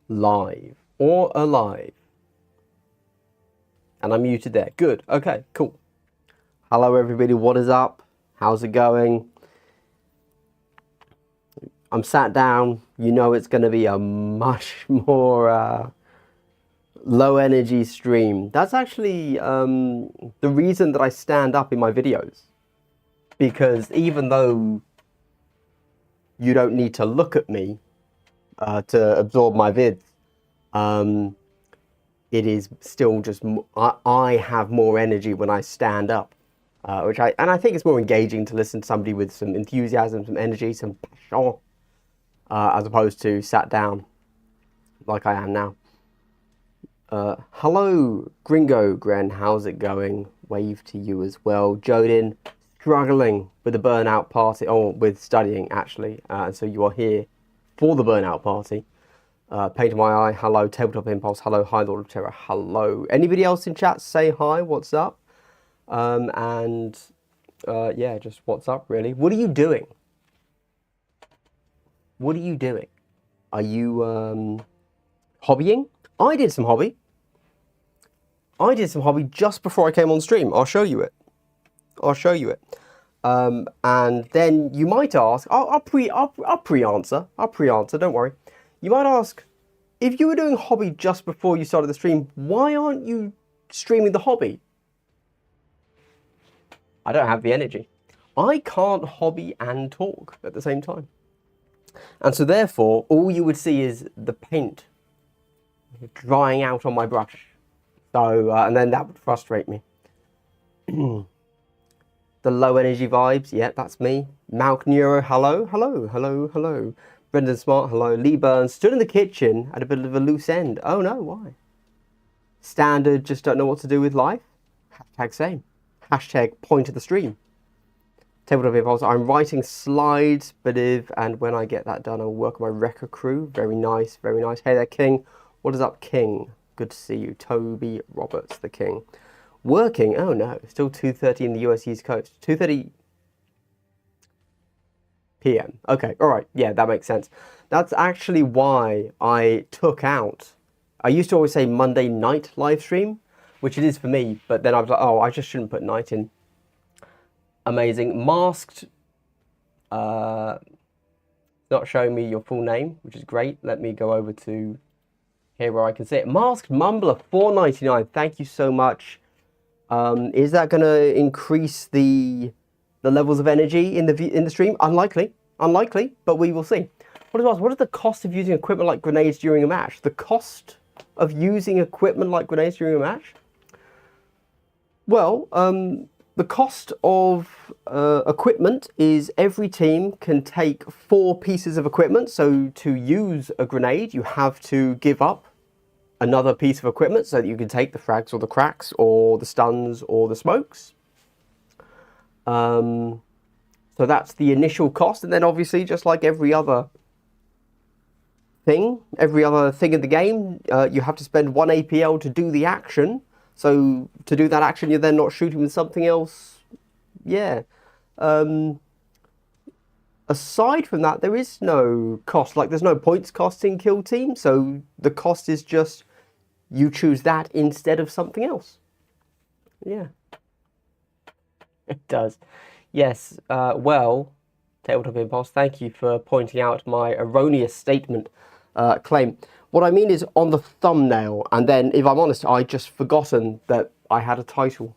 live or alive. And I'm muted there. Good. Okay, cool. Hello, everybody. What is up? How's it going? I'm sat down. You know it's going to be a much more low energy stream. That's actually the reason that I stand up in my videos. Because even though you don't need to look at me to absorb my vids, it is still just, I have more energy when I stand up. And I think it's more engaging to listen to somebody with some enthusiasm, some energy, some passion, as opposed to sat down like I am now. Hello, Gringo Gren, how's it going? Wave to you as well. Jodin, struggling with the burnout party, or with studying actually, and so you are here for the burnout party. Paint my eye, hello. Tabletop Impulse, hello. Hi, Lord of Terror, hello. Anybody else in chat, say hi, what's up? Yeah, just what's up, really. What are you doing? What are you doing? Are you hobbying? I did some hobby. I did some hobby just before I came on stream. I'll show you it. I'll show you it. And then you might ask, I'll pre-answer. I'll pre-answer, don't worry. You might ask, if you were doing hobby just before you started the stream, why aren't you streaming the hobby? I don't have the energy. I can't hobby and talk at the same time. And so therefore, all you would see is the paint drying out on my brush. So, and then that would frustrate me. The low energy vibes, yeah, that's me. Malk Neuro, hello, hello, hello, hello. Brendan Smart, hello. Lee Burns, stood in the kitchen at a bit of a loose end. Oh no, why? Standard, just don't know what to do with life. Hashtag same. Hashtag point of the stream. Tabletop Impulse, I'm writing slides, and when I get that done, I'll work on my record crew. Very nice, very nice. Hey there, King. What is up, King? Good to see you. Toby Roberts, the King. Working, oh no, still 2:30 in the US East Coast. 2:30 p.m. Okay, all right, yeah, that makes sense. That's actually why I took out, I used to always say Monday Night Livestream, which it is for me, but then I was like, oh, I just shouldn't put night in. Amazing. Masked, not showing me your full name, which is great. Let me go over to here where I can see it. Masked Mumbler, $4.99. Thank you so much. Is that going to increase the levels of energy in the stream? Unlikely, but we will see. What is the cost of using equipment like grenades during a match? The cost of using equipment like grenades during a match? Well, the cost of equipment is every team can take 4 pieces of equipment. So to use a grenade, you have to give up another piece of equipment so that you can take the frags or the cracks or the stuns or the smokes. So that's the initial cost. And then obviously, just like every other thing in the game, you have to spend 1 APL to do the action. So to do that action, you're then not shooting with something else. Yeah. Aside from that, there is no cost. Like, there's no points cost in Kill Team. So the cost is just you choose that instead of something else. Yeah. It does. Yes. Well, Tabletop Impulse, thank you for pointing out my erroneous statement claim. What I mean is on the thumbnail, and then, if I'm honest, I just forgotten that I had a title.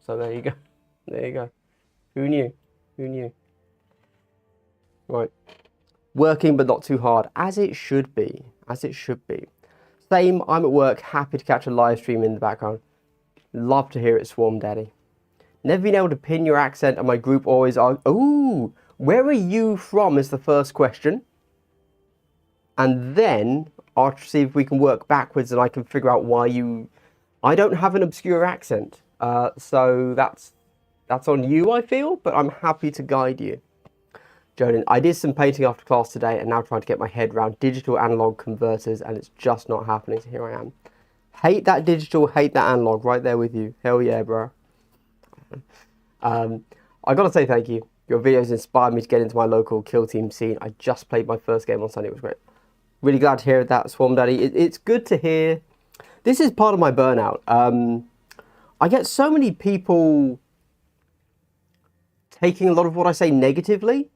So there you go. There you go. Who knew? Who knew? Right. Working but not too hard, as it should be. As it should be. Same, I'm at work, happy to catch a live stream in the background. Love to hear it, Swarm Daddy. Never been able to pin your accent, and my group always are. Ooh, where are you from is the first question. And then I'll see if we can work backwards and I can figure out why you... I don't have an obscure accent. So that's on you, I feel, but I'm happy to guide you. Jordan, I did some painting after class today and now trying to get my head around digital analog converters, and it's just not happening. So here I am. Hate that digital, hate that analog, right there with you. Hell yeah, bro. I gotta say thank you. Your videos inspired me to get into my local kill team scene. I just played my first game on Sunday. It was great. Really glad to hear that, Swarm Daddy. It's good to hear. This is part of my burnout. I get so many people taking a lot of what I say negatively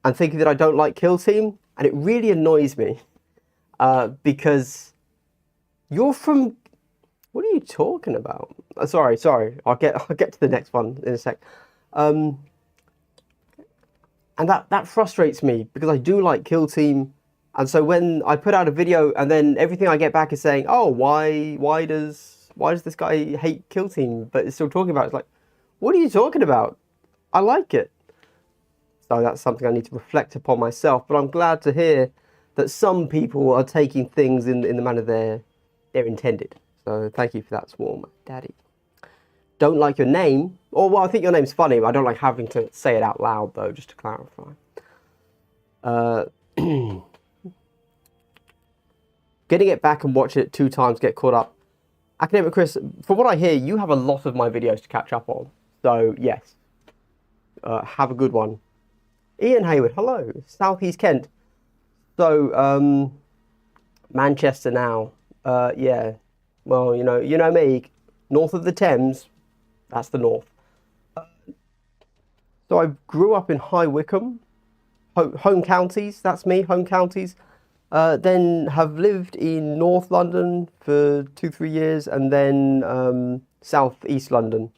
and thinking that I don't like Kill Team, and it really annoys me because you're from. What are you talking about? Sorry. I'll get to the next one in a sec. And that frustrates me because I do like Kill Team, and so when I put out a video and then everything I get back is saying, "Oh, why does this guy hate Kill Team?" But it's still talking about it. It's like, what are you talking about? I like it. So that's something I need to reflect upon myself. But I'm glad to hear that some people are taking things in the manner they're intended. So thank you for that, Swarm Daddy. Don't like your name. Or, well, I think your name's funny, but I don't like having to say it out loud, though, just to clarify. Getting it back and watch it 2 times, get caught up. Academic Chris, from what I hear, you have a lot of my videos to catch up on. So, yes. Have a good one. Ian Hayward, hello. Southeast Kent. So, Manchester now. Yeah. Well, you know me. North of the Thames. That's the north. So I grew up in High Wycombe. Home counties, that's me, home counties. Then have lived in North London for 2-3 years, and then South East London.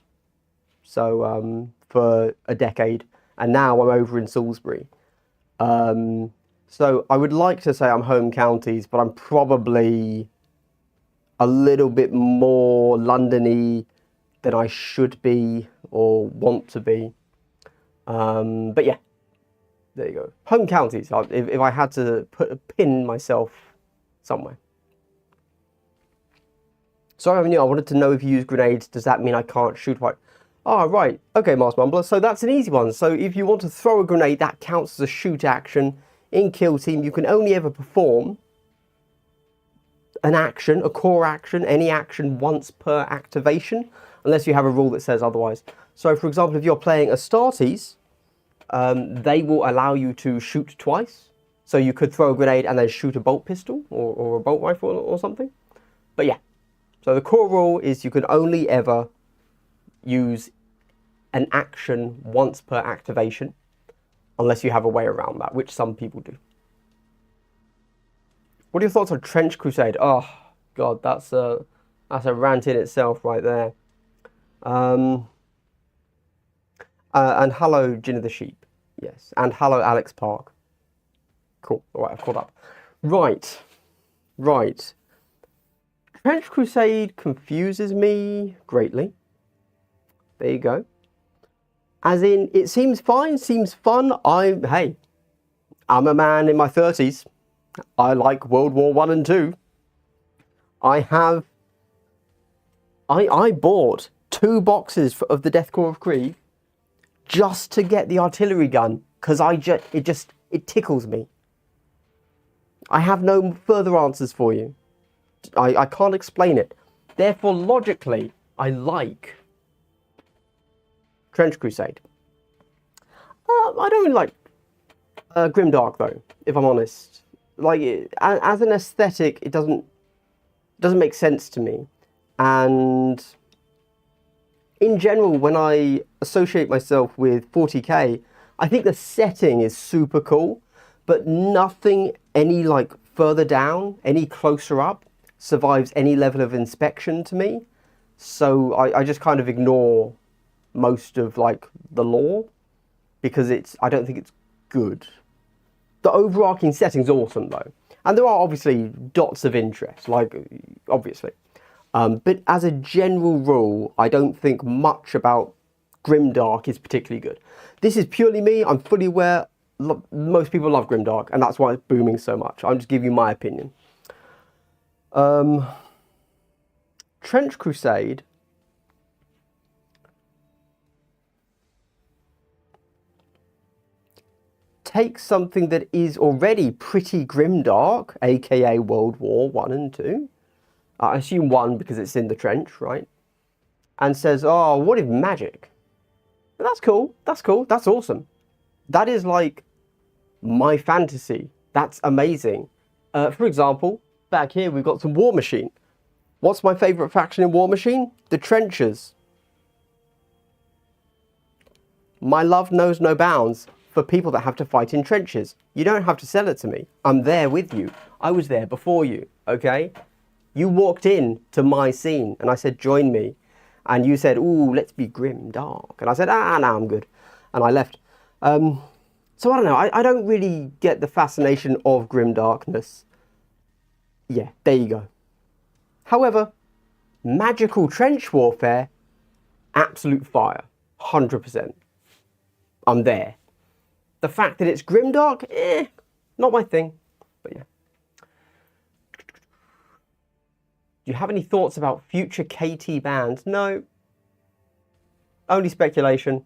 So for a decade. And now I'm over in Salisbury. So I would like to say I'm home counties, but I'm probably a little bit more London-y than I should be or want to be. But yeah, there you go. Home counties, if I had to pin myself somewhere. Sorry, I wanted to know if you use grenades. Does that mean I can't shoot right? Oh, right. Okay, Mars Mumbler. So that's an easy one. So if you want to throw a grenade, that counts as a shoot action. In Kill Team, you can only ever perform an action, a core action, any action once per activation, unless you have a rule that says otherwise. So, for example, if you're playing Astartes, they will allow you to shoot twice. So you could throw a grenade and then shoot a bolt pistol or a bolt rifle or something. But yeah, so the core rule is you can only ever use an action once per activation, unless you have a way around that, which some people do. What are your thoughts on Trench Crusade? Oh, God, that's a rant in itself right there. And hello, Gin of the Sheep. Yes, and hello, Alex Park. Cool, all right, I've caught up. Right. Trench Crusade confuses me greatly. There you go. As in, it seems fine, seems fun. Hey, I'm a man in my 30s. I like World War I and II. I bought 2 boxes of the Death Corps of Krieg just to get the artillery gun, because it tickles me. I have no further answers for you. I can't explain it. Therefore, logically, I like Trench Crusade. I don't really like Grimdark, though, if I'm honest. Like, as an aesthetic, it doesn't make sense to me. And in general, when I associate myself with 40k, I think the setting is super cool, but nothing any like further down, any closer up, survives any level of inspection to me. So I just kind of ignore most of like the lore because I don't think it's good. The overarching setting's awesome though. And there are obviously dots of interest, like obviously. But as a general rule, I don't think much about Grimdark is particularly good. This is purely me. I'm fully aware most people love Grimdark, and that's why it's booming so much. I'm just giving you my opinion. Trench Crusade. Takes something that is already pretty grimdark, aka World War I and II. I assume 1 because it's in the trench, right? And says, oh, what if magic? That's cool, that's awesome. That is like my fantasy. That's amazing. For example, back here we've got some War Machine. What's my favourite faction in War Machine? The Trenchers. My love knows no bounds for people that have to fight in trenches. You don't have to sell it to me. I'm there with you. I was there before you, okay? You walked in to my scene and I said, join me. And you said, ooh, let's be grim dark. And I said, no, I'm good. And I left. So I don't know. I don't really get the fascination of grim darkness. Yeah, there you go. However, magical trench warfare, absolute fire. 100%. I'm there. The fact that it's grimdark, not my thing. But yeah. Do you have any thoughts about future KT bans? No. Only speculation.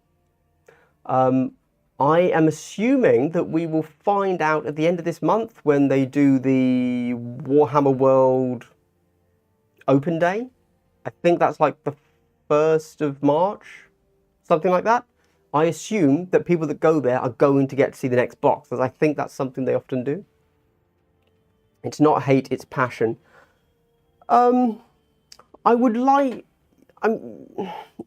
I am assuming that we will find out at the end of this month when they do the Warhammer World Open Day. I think that's like the 1st of March, something like that. I assume that people that go there are going to get to see the next box, as I think that's something they often do. It's not hate, it's passion. I would like, I'm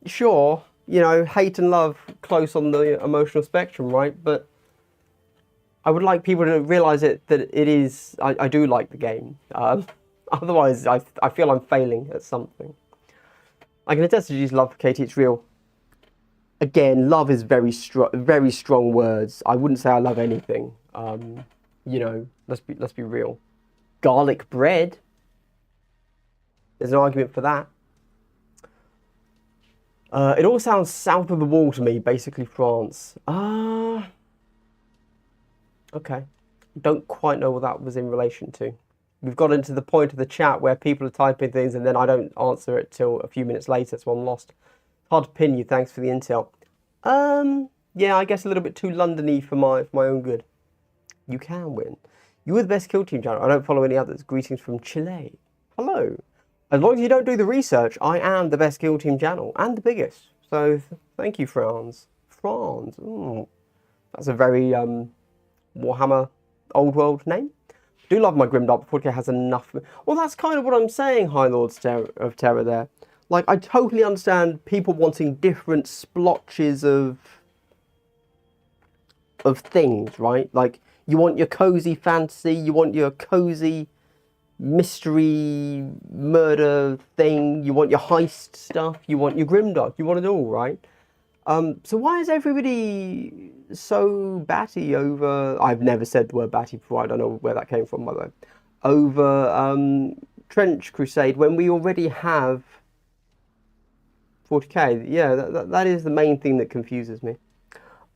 sure, you know, hate and love close on the emotional spectrum, right? But I would like people to realise that it is, I do like the game. Otherwise, I feel I'm failing at something. I can attest to G's love for KT, it's real. Again, love is very strong words. I wouldn't say I love anything. You know, let's be real. Garlic bread. There's an argument for that. It all sounds south of the wall to me, basically France. Okay. Don't quite know what that was in relation to. We've got into the point of the chat where people are typing things and then I don't answer it till a few minutes later, so I'm lost. Hard to pin you, thanks for the intel. Yeah, I guess a little bit too London-y for my own good. You can win. You were the best kill team channel. I don't follow any others. Greetings from Chile. Hello. As long as you don't do the research, I am the best kill team channel and the biggest. So thank you, Franz. Franz. Ooh. That's a very Warhammer old world name. I do love my Grimdark, but 40k has enough. Well, that's kind of what I'm saying, High Lords of Terror there. Like, I totally understand people wanting different splotches of things, right? Like, you want your cozy fantasy, you want your cozy mystery murder thing, you want your heist stuff, you want your grimdark, you want it all, right? So why is everybody so batty over... I've never said the word batty before, I don't know where that came from, by the way. Over Trench Crusade, when we already have 40k. Yeah, that is the main thing that confuses me.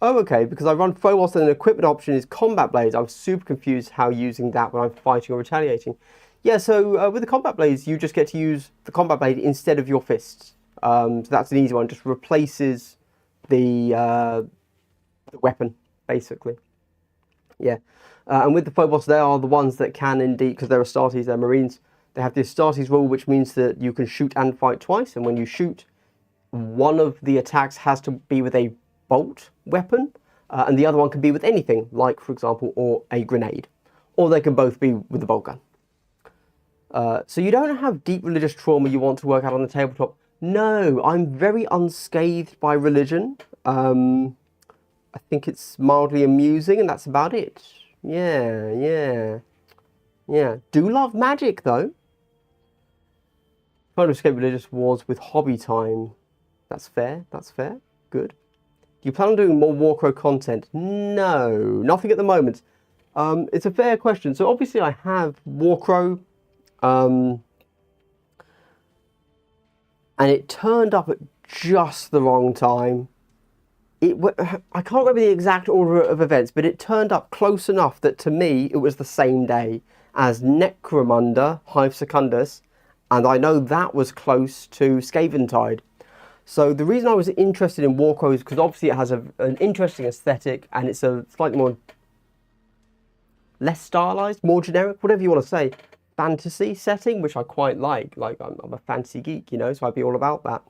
Oh, okay, because I run Phobos and an equipment option is combat blades. I was super confused how using that when I'm fighting or retaliating. Yeah, so with the combat blades, you just get to use the combat blade instead of your fists. So that's an easy one. Just replaces the weapon, basically. Yeah. And with the Phobos, they are the ones that can indeed, because they're Astartes, they're Marines, they have the Astartes rule, which means that you can shoot and fight twice. And when you shoot, one of the attacks has to be with a bolt weapon, and the other one can be with anything, like, for example, or a grenade. Or they can both be with the bolt gun. So you don't have deep religious trauma you want to work out on the tabletop. No, I'm very unscathed by religion. I think it's mildly amusing, and that's about it. Yeah. Do love magic, though. Trying to escape religious wars with hobby time. That's fair. Good. Do you plan on doing more Warcrow content? No, nothing at the moment. It's a fair question. So obviously I have Warcrow, and it turned up at just the wrong time. I can't remember the exact order of events, but it turned up close enough that to me it was the same day as Necromunda, Hive Secundus, and I know that was close to Scaventide. So the reason I was interested in Warcrow is because obviously it has an interesting aesthetic and it's a slightly more, less stylized, more generic, whatever you want to say, fantasy setting, which I quite like. Like, I'm a fantasy geek, you know, so I'd be all about that.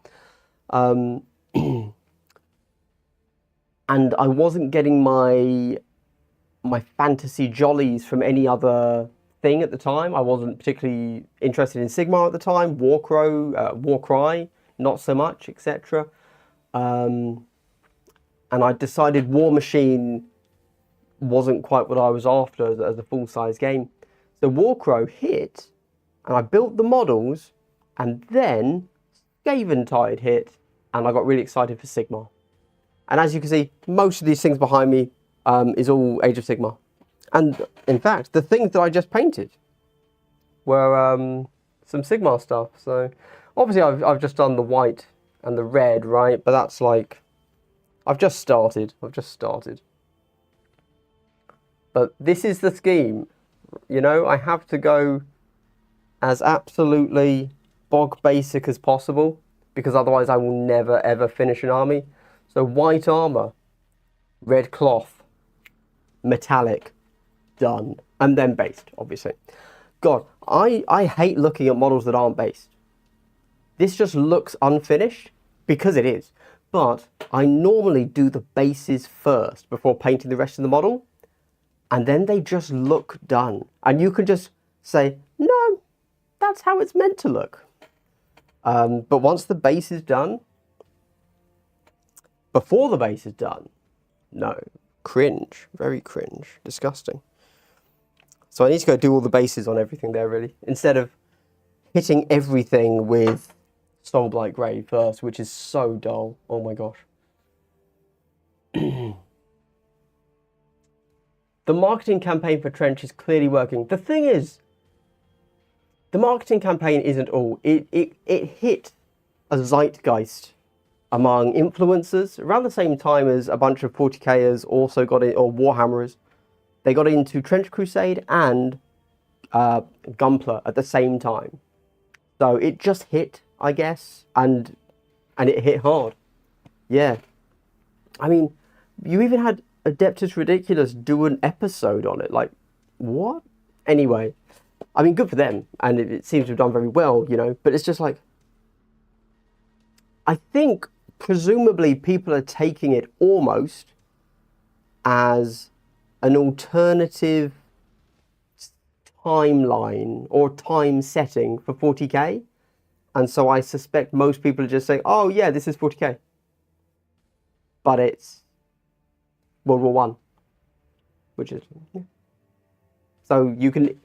And I wasn't getting my fantasy jollies from any other thing at the time. I wasn't particularly interested in Sigmar at the time. Warcry, not so much, etc. And I decided War Machine wasn't quite what I was after as a full-size game. So Warcry hit, and I built the models, and then Skaventide hit, and I got really excited for Sigmar. And as you can see, most of these things behind me is all Age of Sigmar. And in fact, the things that I just painted were some Sigmar stuff. So obviously I've just done the white and the red, right? But that's like, I've just started. But this is the scheme. You know, I have to go as absolutely bog basic as possible, because otherwise I will never ever finish an army. So white armor, red cloth, metallic, done. And then based, obviously. God, I hate looking at models that aren't based. This just looks unfinished, because it is. But I normally do the bases first before painting the rest of the model. And then they just look done. And you can just say, no, that's how it's meant to look. But once the base is done, before the base is done, no, cringe, very cringe, disgusting. So I need to go do all the bases on everything there, really, instead of hitting everything with Soulblight Grey first, which is so dull. Oh my gosh. The marketing campaign for Trench is clearly working. The thing is, the marketing campaign isn't all. It hit a zeitgeist among influencers around the same time as a bunch of 40kers also got in, or Warhammers. They got into Trench Crusade and Gunpla at the same time. So it just hit, I guess, and it hit hard. Yeah. I mean, you even had Adeptus Ridiculous do an episode on it. Like, what? Anyway, I mean, good for them, and it seems to have done very well, you know, but it's just like, I think presumably people are taking it almost as an alternative timeline or time setting for 40k. And so I suspect most people are just saying, oh yeah, this is 40k. But it's World War One, which is, yeah. So you can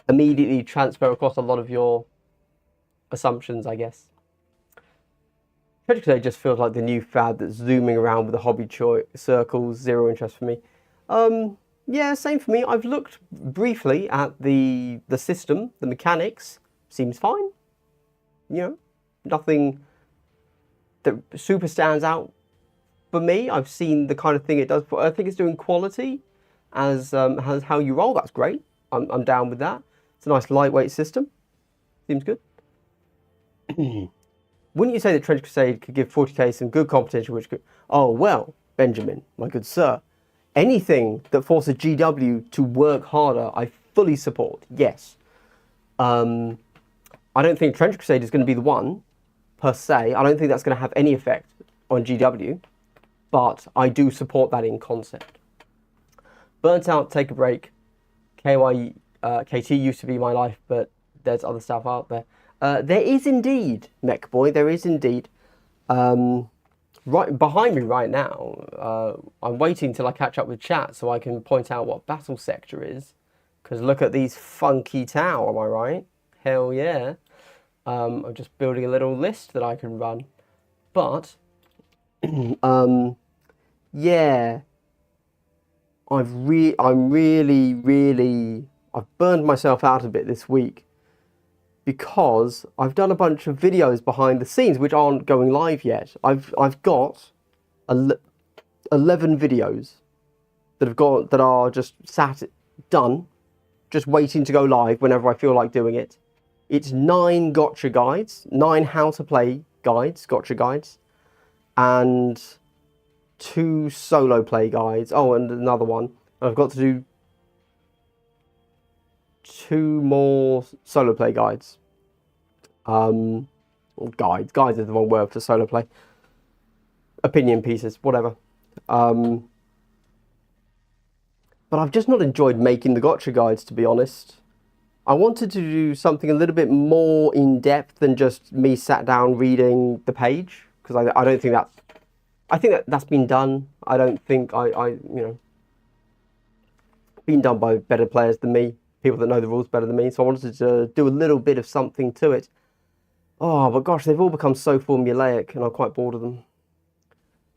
immediately transfer across a lot of your assumptions, I guess. Trench Crusade just feels like the new fad that's zooming around with the hobby circles, zero interest for me. Yeah, same for me. I've looked briefly at the system, the mechanics, seems fine. You know, nothing that super stands out for me. I've seen the kind of thing it does. I think it's doing quality as how you roll. That's great. I'm down with that. It's a nice lightweight system. Seems good. Wouldn't you say that Trench Crusade could give 40k some good competition, which could... Oh, well, Benjamin, my good sir. Anything that forces GW to work harder, I fully support, yes. I don't think Trench Crusade is going to be the one, per se. I don't think that's going to have any effect on GW, but I do support that in concept. Burnt Out, Take a Break, KT used to be my life, but there's other stuff out there. There is indeed, Mech Boy, there is indeed. Right behind me right now, I'm waiting till I catch up with chat so I can point out what battle sector is. Because look at these funky Tau, am I right? Hell yeah. I'm just building a little list that I can run. But, yeah. I've burned myself out a bit this week. Because I've done a bunch of videos behind the scenes which aren't going live yet. I've got 11 videos that are just done, just waiting to go live whenever I feel like doing it. It's 9 gotcha guides, 9 how to play guides, gotcha guides, and 2 solo play guides. Oh, and another one. I've got to do 2 more solo play guides. Guides is the wrong word for solo play. Opinion pieces, whatever. But I've just not enjoyed making the gotcha guides, to be honest. I wanted to do something a little bit more in depth than just me sat down reading the page, because I don't think that's, I think that's been done. I don't think been done by better players than me, people that know the rules better than me. So I wanted to do a little bit of something to it. Oh, but gosh, they've all become so formulaic, and I'm quite bored of them.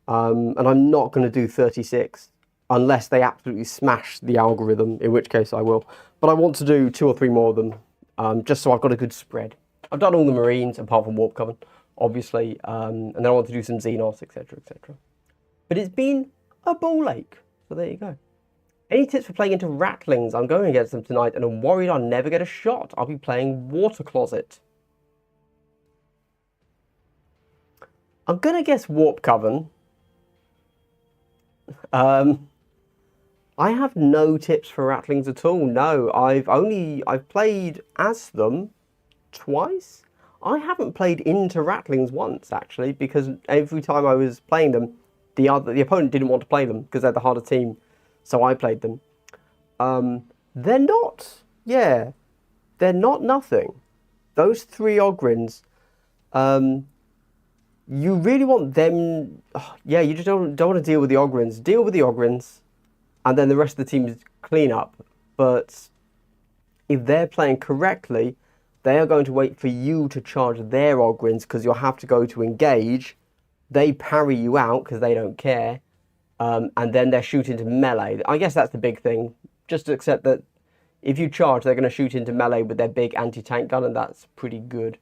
And I'm not going to do 36 unless they absolutely smash the algorithm, in which case I will. But I want to do 2 or 3 more of them, just so I've got a good spread. I've done all the Marines, apart from Warp Coven, obviously, and then I want to do some Xenos, etc., etc. But it's been a ball ache, so there you go. Any tips for playing into Rattlings? I'm going against them tonight, and I'm worried I'll never get a shot. I'll be playing Water Closet. I'm going to guess Warp Coven. I have no tips for Rattlings at all. No, I've played as them twice. I haven't played into Rattlings once, actually, because every time I was playing them, the opponent didn't want to play them because they're the harder team, so I played them. They're not, they're not nothing. Those 3 Ogryns, you really want them, you just don't want to deal with the Ogryns. Deal with the Ogryns, and then the rest of the team is clean up. But if they're playing correctly, they are going to wait for you to charge their Ogryns, because you'll have to go to engage. They parry you out because they don't care, and then they're shooting into melee. I guess that's the big thing. Just accept that if you charge, they're going to shoot into melee with their big anti-tank gun, and that's pretty good.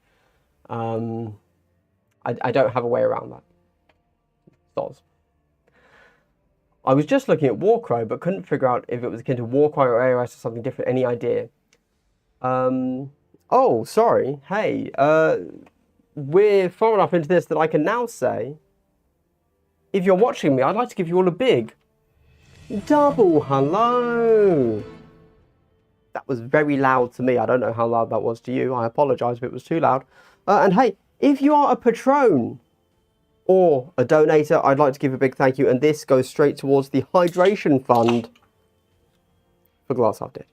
I don't have a way around that. Soz. I was just looking at Warcry, but couldn't figure out if it was akin to Warcry or AOS or something different. Any idea? Oh, sorry. Hey, we're far enough into this that I can now say, if you're watching me, I'd like to give you all a big double hello. That was very loud to me. I don't know how loud that was to you. I apologise if it was too loud. And hey, if you are a patron or a donator, I'd like to give a big thank you. And this goes straight towards the hydration fund for Glass Half Dead.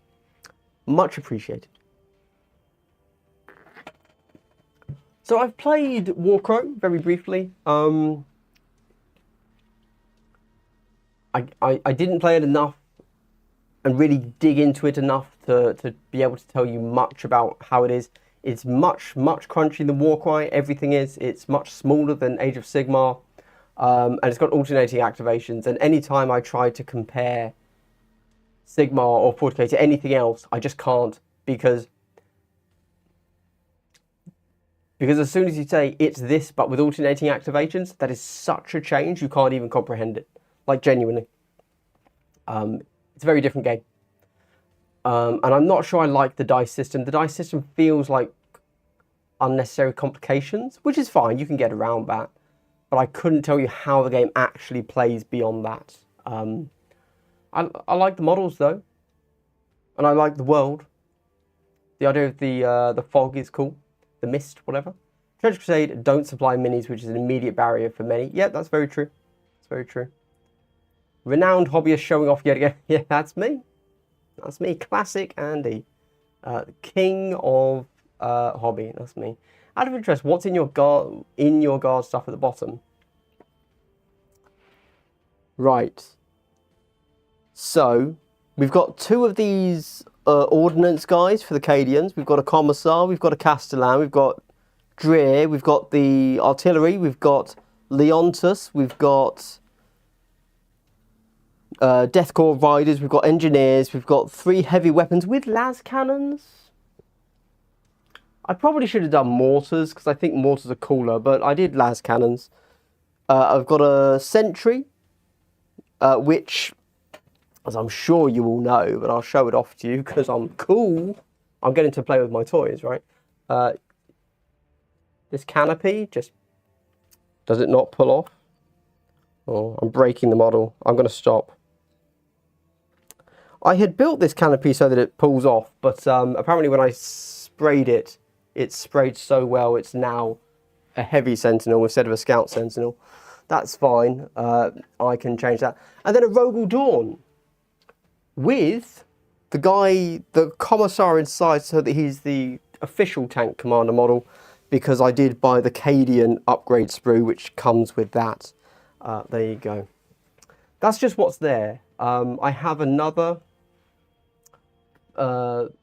Much appreciated. So I've played Warcry very briefly. I didn't play it enough and really dig into it enough to be able to tell you much about how it is. It's much crunchier than Warcry. Everything is. It's much smaller than Age of Sigmar. And it's got alternating activations. And anytime I try to compare Sigmar or 40k to anything else, I just can't, because as soon as you say it's this but with alternating activations, that is such a change, you can't even comprehend it. Like, genuinely. It's a very different game. And I'm not sure I like the dice system. The dice system feels like unnecessary complications, which is fine. You can get around that. But I couldn't tell you how the game actually plays beyond that. I like the models, though. And I like the world. The idea of the fog is cool. The mist, whatever. Treasure Crusade don't supply minis, which is an immediate barrier for many. Yeah, that's very true. That's very true. Renowned hobbyist showing off yet again. Yeah, that's me. That's me. Classic Andy. King of hobby. That's me. Out of interest, what's in your guard stuff at the bottom? Right. So, we've got 2 of these ordnance guys for the Cadians. We've got a Commissar, we've got a Castellan, we've got Dreer, we've got the artillery, we've got Leontus, we've got Death Corps riders, we've got engineers, we've got 3 heavy weapons with las cannons. I probably should have done mortars, because I think mortars are cooler, but I did las cannons. I've got a sentry, which, as I'm sure you all know, but I'll show it off to you because I'm cool. I'm getting to play with my toys, right? This canopy, just, does it not pull off? Oh, I'm breaking the model. I'm going to stop. I had built this canopy so that it pulls off, but apparently when I sprayed it, it sprayed so well it's now a heavy sentinel instead of a scout sentinel. That's fine. I can change that. And then a Rogel Dawn with the guy, the commissar inside, so that he's the official tank commander model, because I did buy the Cadian upgrade sprue, which comes with that. There you go. That's just what's there. I have another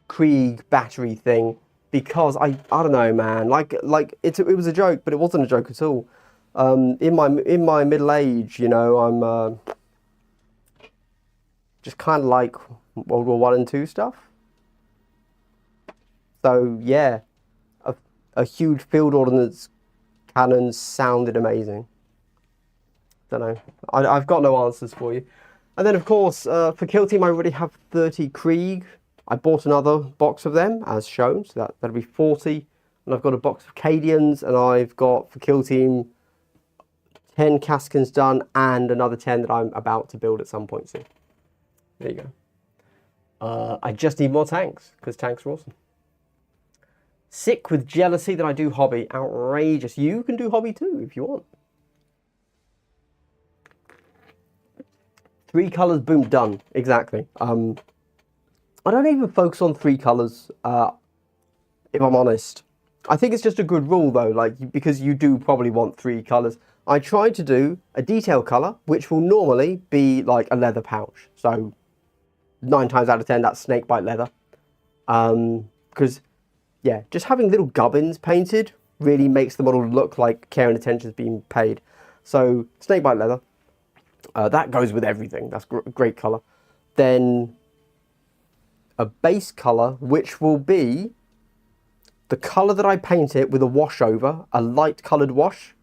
Krieg battery thing, because I don't know, man. Like it was a joke, but it wasn't a joke at all. In my middle age, you know, I'm just kind of like World War One and Two stuff. So yeah, a huge field ordnance cannon sounded amazing. Don't know. I've got no answers for you. And then of course, for Kill Team, I already have 30 Krieg. I bought another box of them as shown, so that'll be 40. And I've got a box of Cadians, and I've got for Kill Team 10 Kaskins done, and another 10 that I'm about to build at some point soon. There you go. I just need more tanks, because tanks are awesome. Sick with jealousy that I do hobby. Outrageous. You can do hobby too if you want. 3 colours, boom, done. Exactly. I don't even focus on 3 colours, if I'm honest. I think it's just a good rule though, like, because you do probably want 3 colours. I try to do a detail colour, which will normally be like a leather pouch. So 9 times out of 10, that's snakebite leather. Because, yeah, just having little gubbins painted really makes the model look like care and attention is being paid. So snakebite leather. That goes with everything. That's great colour. Then a base colour, which will be the colour that I paint it with a wash over, a light coloured wash,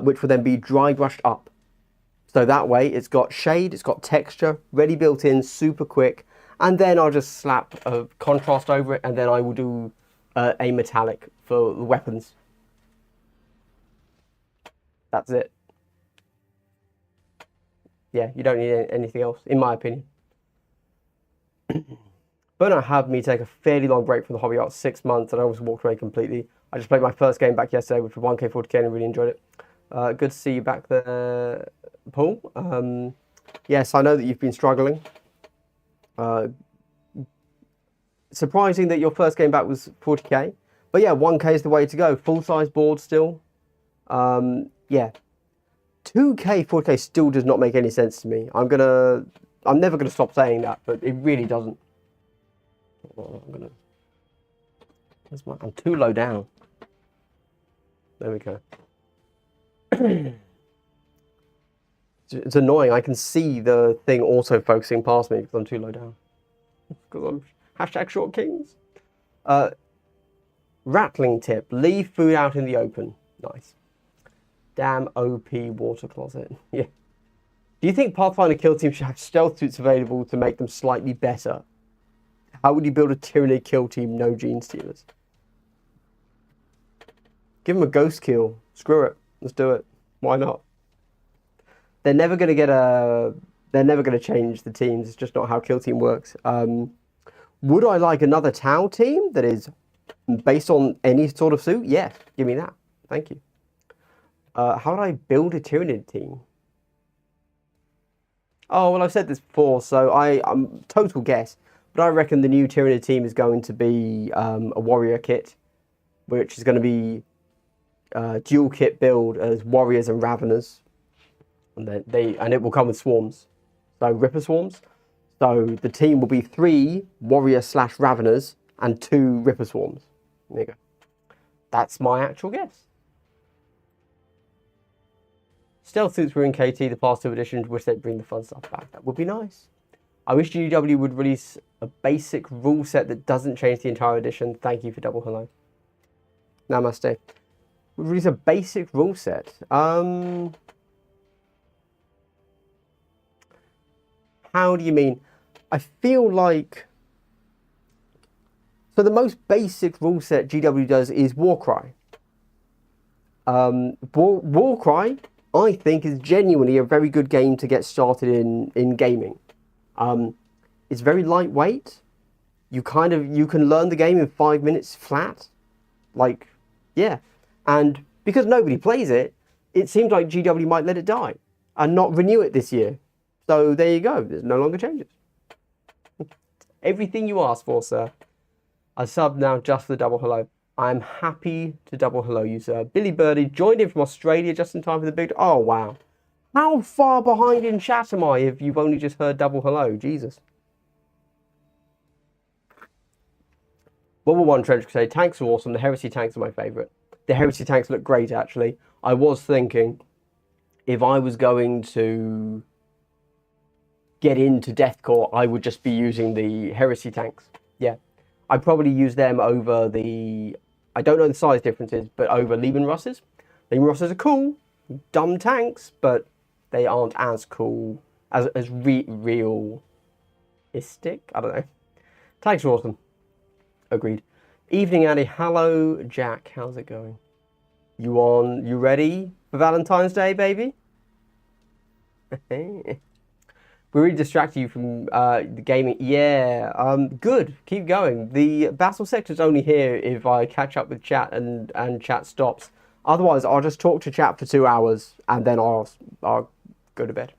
which will then be dry brushed up. So that way it's got shade, it's got texture, ready built in, super quick. And then I'll just slap a contrast over it, and then I will do a metallic for the weapons. That's it. Yeah, you don't need anything else, in my opinion. Burnout had me take a fairly long break from the hobby, about 6 months, and I almost walked away completely. I just played my first game back yesterday, which was 1K 40K, and I really enjoyed it. Good to see you back there, Paul. Yes, I know that you've been struggling. Surprising that your first game back was 40K. But yeah, 1K is the way to go. Full-size board still. Yeah. 2K, 4K still does not make any sense to me. I'm never gonna stop saying that, but it really doesn't. I'm too low down. There we go. It's annoying. I can see the thing auto focusing past me because I'm too low down. Because I'm hashtag short kings. Rattling tip: leave food out in the open. Nice. Damn OP water closet. Yeah. Do you think Pathfinder kill team should have stealth suits available to make them slightly better? How would you build a Tyranid kill team, no gene stealers? Give them a ghost kill. Screw it. Let's do it. Why not? They're never going to get a... They're never going to change the teams. It's just not how kill team works. Would I like another Tau team that is based on any sort of suit? Yeah, give me that. Thank you. How would I build a Tyranid team? Oh, well, I've said this before, so I'm total guess. But I reckon the new Tyranid team is going to be a warrior kit, which is going to be dual kit build as warriors and raveners, and it will come with swarms, so ripper swarms. So the team will be 3 warrior / raveners and 2 ripper swarms. There you go. That's my actual guess. Stealth suits were in KT the past 2 editions. Wish they'd bring the fun stuff back. That would be nice. I wish GW would release a basic rule set that doesn't change the entire edition. Thank you for double hello. Namaste. Would release a basic rule set. How do you mean? I feel like... So the most basic rule set GW does is Warcry. Warcry, I think, is genuinely a very good game to get started in gaming. It's very lightweight. You can learn the game in 5 minutes flat. Like, yeah. And because nobody plays it, it seems like GW might let it die and not renew it this year. So there you go. There's no longer changes. Everything you asked for, sir. I sub now just for the double hello. I'm happy to double hello you, sir. Billy Birdie joined in from Australia just in time for the big... Oh, wow. How far behind in chat am I if you've only just heard double hello? Jesus. World War One Trench Crusade. Tanks are awesome. The Heresy tanks are my favourite. The Heresy tanks look great, actually. I was thinking, if I was going to get into Deathcore, I would just be using the Heresy tanks. Yeah. I'd probably use them over the... I don't know the size differences, but over Lehman Russes. Lehman Russes are cool. Dumb tanks, but they aren't as cool, as realistic. I don't know. Tanks are awesome. Agreed. Evening, Andy. Hello, Jack. How's it going? You ready for Valentine's Day, baby? We really distracted you from the gaming. Yeah, good. Keep going. The battle sector's only here if I catch up with chat and chat stops. Otherwise, I'll just talk to chat for 2 hours and then I'll go to bed.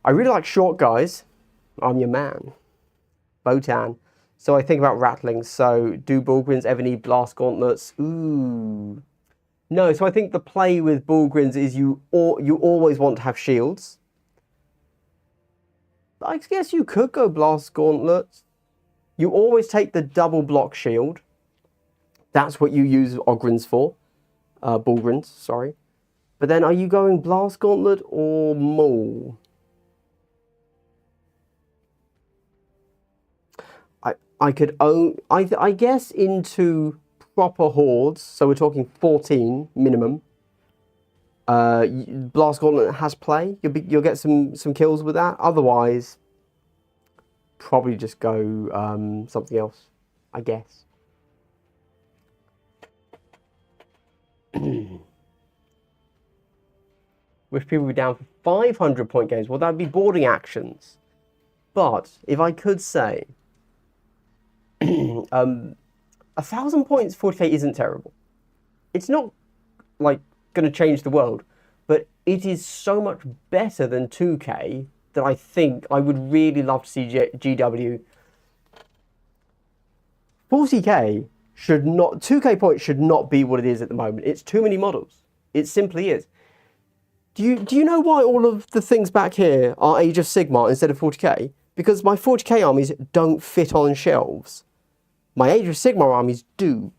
I really like short guys. I'm your man. Botan. So I think about rattlings. So do Bullgrins ever need blast gauntlets? Ooh. No, so I think the play with Bullgrins is you always want to have shields. I guess you could go blast gauntlets. You always take the double block shield. That's what you use Ogrins for. Bullgrins, sorry. But then are you going blast gauntlet or maul? I could own, I guess into proper hordes, so we're talking 14 minimum. Blast Gauntlet has play. You'll get some kills with that. Otherwise, probably just go something else, I guess. Wish people would be down for 500-point games. Well, that would be boarding actions. But if I could say, 1,000 points 40k isn't terrible. It's not like going to change the world, but it is so much better than 2k that I think I would really love to see GW. 40k should not, 2k points should not be what it is at the moment. It's too many models. It simply is. Do you know why all of the things back here are Age of Sigmar instead of 40k? Because my 40k armies don't fit on shelves. My Age of Sigmar armies do.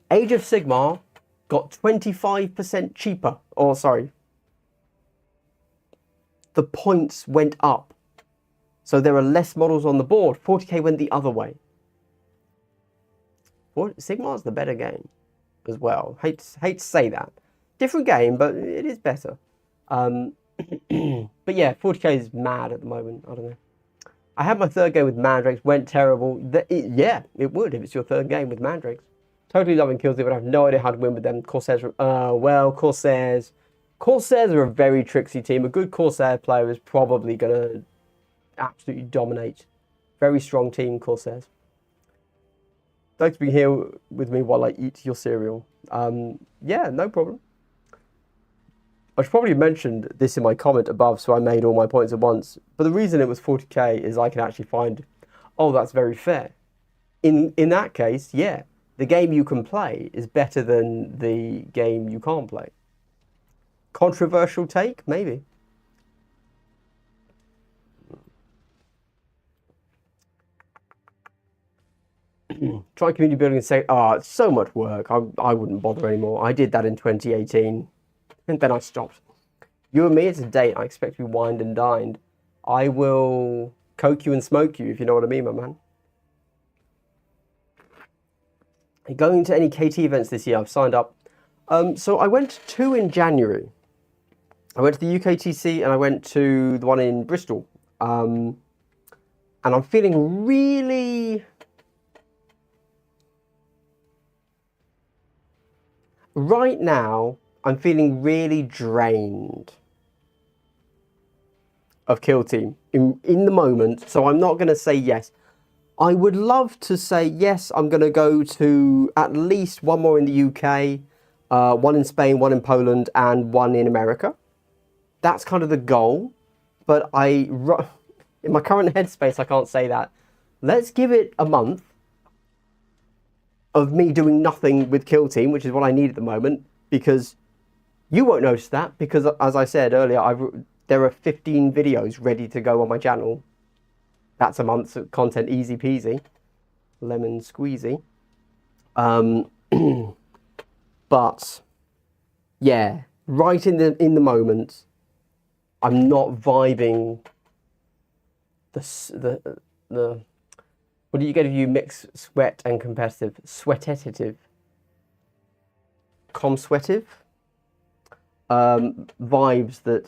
Age of Sigmar got 25% cheaper. Or, sorry. The points went up. So there are less models on the board. 40k went the other way. Sigmar's the better game as well. Hate to say that. Different game, but it is better. But yeah, 40k is mad at the moment. I don't know. I had my third game with Mandrakes, went terrible. Yeah, it would if it's your third game with Mandrakes. Totally loving kills, but I have no idea how to win with them. Corsairs, well, Corsairs are a very tricksy team. A good Corsair player is probably going to absolutely dominate. Very strong team, Corsairs. Thanks for being here with me while I eat your cereal. Yeah, no problem. I should probably have mentioned this in my comment above, so I made all my points at once. But the reason it was 40k is I can actually find, oh, that's very fair. In that case, yeah, the game you can play is better than the game you can't play. Controversial take? Maybe. Try community building and say, oh, it's so much work. I wouldn't bother anymore. I did that in 2018. And then I stopped. You and me, it's a date. I expect to be wined and dined. I will coke you and smoke you, if you know what I mean, my man. Going to any KT events this year? I've signed up. So I went to 2 in January. I went to the UKTC and I went to the one in Bristol. And I'm feeling really... Right now, I'm feeling really drained of Kill Team in the moment, so I'm not going to say yes. I would love to say yes, I'm going to go to at least one more in the UK, one in Spain, one in Poland, and one in America. That's kind of the goal, but In my current headspace, I can't say that. Let's give it a month of me doing nothing with Kill Team, which is what I need at the moment, because you won't notice that, because as I said earlier, there are 15 videos ready to go on my channel. That's a month's content, easy peasy, lemon squeezy. But yeah, right in the moment, I'm not vibing the what do you get if you mix sweat and competitive? Sweatative. Comsweative? Vibes that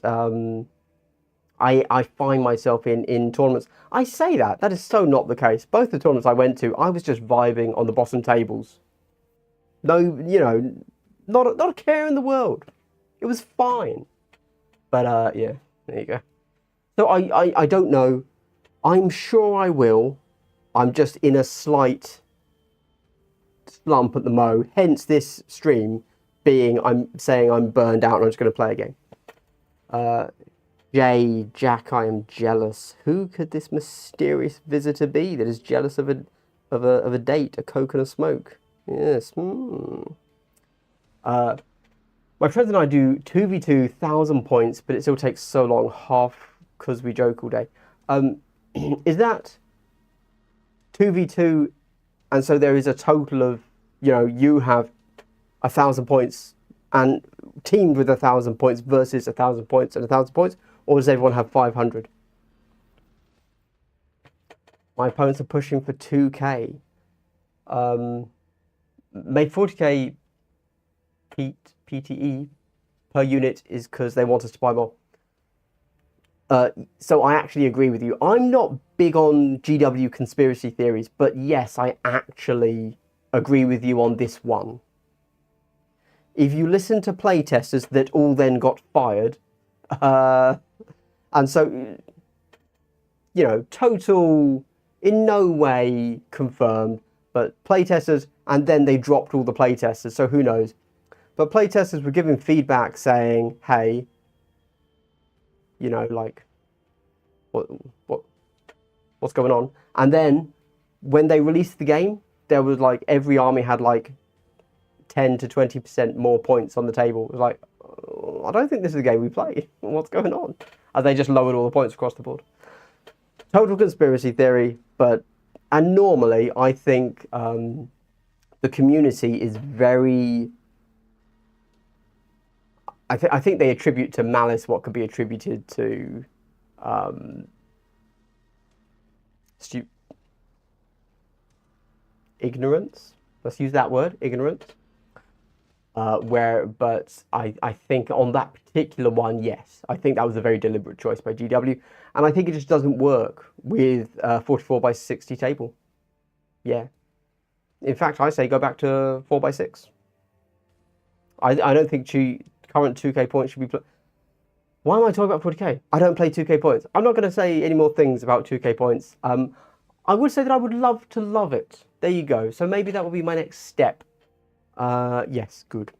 I find myself in tournaments. I say that is so not the case. Both the tournaments I went to, I was just vibing on the bottom tables. No, you know, not a care in the world. It was fine. But yeah, there you go. So I don't know. I'm sure I will. I'm just in a slight slump at the mo. Hence this stream being I'm saying I'm burned out and I'm just going to play a game. Jack, I am jealous. Who could this mysterious visitor be that is jealous of a date, a coke and a smoke? Yes. My friends and I do 2v2 1,000 points, but it still takes so long, half because we joke all day. Is that 2v2, and so there is a total of, you know, you have 1,000 points and teamed with 1,000 points versus 1,000 points and 1,000 points, or does everyone have 500? My opponents are pushing for 2k. Made 40k PTE per unit is because they want us to buy more. So I actually agree with you. I'm not big on GW conspiracy theories, but yes, I actually agree with you on this one. If you listen to playtesters that all then got fired, and so, you know, total, in no way confirmed, but playtesters, and then they dropped all the playtesters, so who knows. But playtesters were giving feedback saying, hey, you know, like, what's going on? And then when they released the game, there was like every army had like 10 to 20% more points on the table. It was like, oh, I don't think this is the game we play. What's going on? And they just lowered all the points across the board. Total conspiracy theory, and normally I think the community is very. I think they attribute to malice what could be attributed to ignorance. Let's use that word, ignorance. But I think on that particular one, yes, I think that was a very deliberate choice by GW, and I think it just doesn't work with 44x60 table. Yeah, in fact, I say go back to 4x6. I don't think current 2k points should be played. Why am I talking about 40k? I don't play 2k points. I'm not going to say any more things about 2k points. I would say that I would love to love it. There you go. So maybe that will be my next step. Yes, good.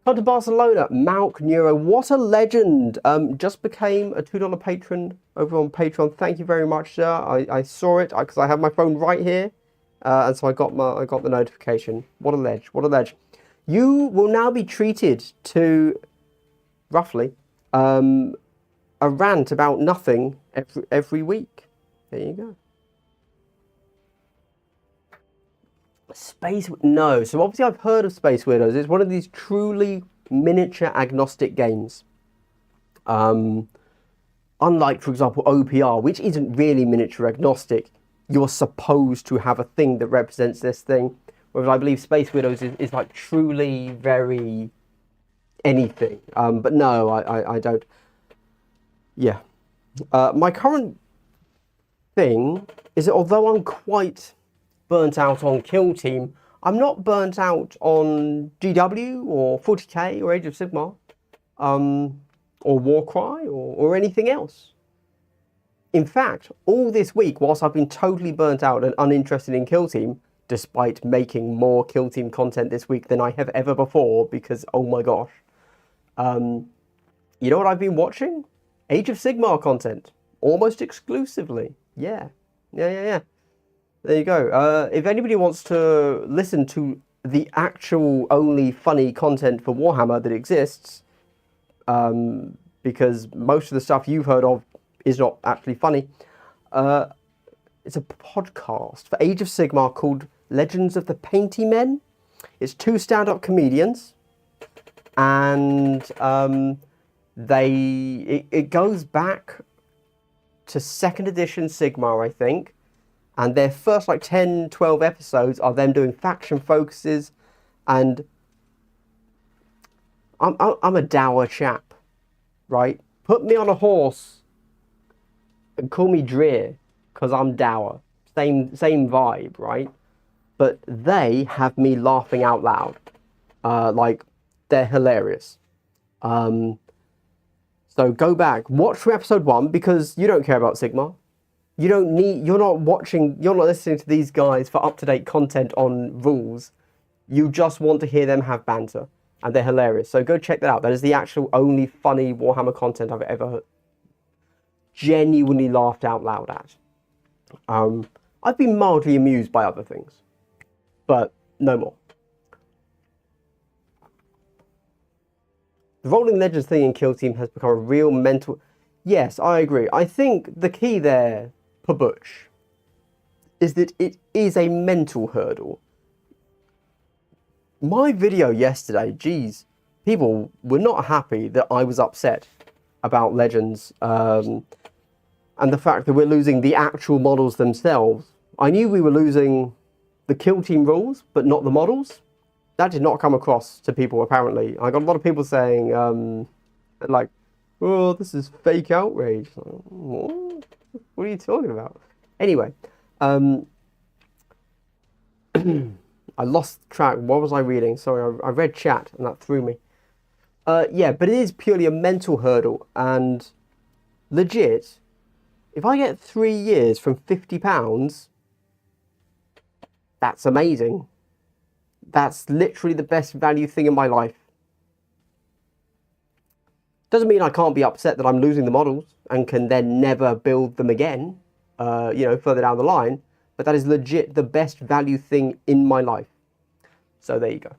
Come to Barcelona, Malk Neuro. What a legend. Just became a $2 patron over on Patreon. Thank you very much, sir. I saw it because I have my phone right here. And so I got the notification. What a ledge. What a ledge. You will now be treated to roughly a rant about nothing every week. There you go. No. So obviously I've heard of Space Weirdos. It's one of these truly miniature agnostic games. Unlike, for example, OPR, which isn't really miniature agnostic. You're supposed to have a thing that represents this thing. Whereas I believe Space Weirdos is like truly very anything. But no, I don't. Yeah. My current thing is that although I'm quite burnt out on Kill Team, I'm not burnt out on GW or 40k or Age of Sigmar, or Warcry or anything else. In fact, all this week, whilst I've been totally burnt out and uninterested in Kill Team, despite making more Kill Team content this week than I have ever before, because oh my gosh, you know what I've been watching? Age of Sigmar content almost exclusively. Yeah. There you go. If anybody wants to listen to the actual only funny content for Warhammer that exists, because most of the stuff you've heard of is not actually funny, it's a podcast for Age of Sigmar called Legends of the Painty Men. It's 2 stand-up comedians, and it goes back to 2nd edition Sigmar, I think, and their first like 10, 12 episodes are them doing faction focuses, and I'm a dour chap, right? Put me on a horse and call me Drear, because I'm dour. Same vibe, right? But they have me laughing out loud. Like, they're hilarious. So go back, watch from episode 1, because you don't care about Sigmar. You're not listening to these guys for up-to-date content on rules. You just want to hear them have banter, and they're hilarious. So go check that out. That is the actual only funny Warhammer content I've ever genuinely laughed out loud at. I've been mildly amused by other things, but no more. The Rolling Legends thing in Kill Team has become a real mental... Yes, I agree. I think the key there, Pabuch, is that it is a mental hurdle. My video yesterday, geez, people were not happy that I was upset about Legends, and the fact that we're losing the actual models themselves. I knew we were losing the Kill Team rules, but not the models. That did not come across to people, apparently. I got a lot of people saying, like, oh, this is fake outrage. What are you talking about? Anyway, I lost track. What was I reading? Sorry, I read chat and that threw me. Yeah, but it is purely a mental hurdle, and legit, if I get 3 years from £50, that's amazing. That's literally the best value thing in my life. Doesn't mean I can't be upset that I'm losing the models and can then never build them again, further down the line, but that is legit the best value thing in my life. So there you go.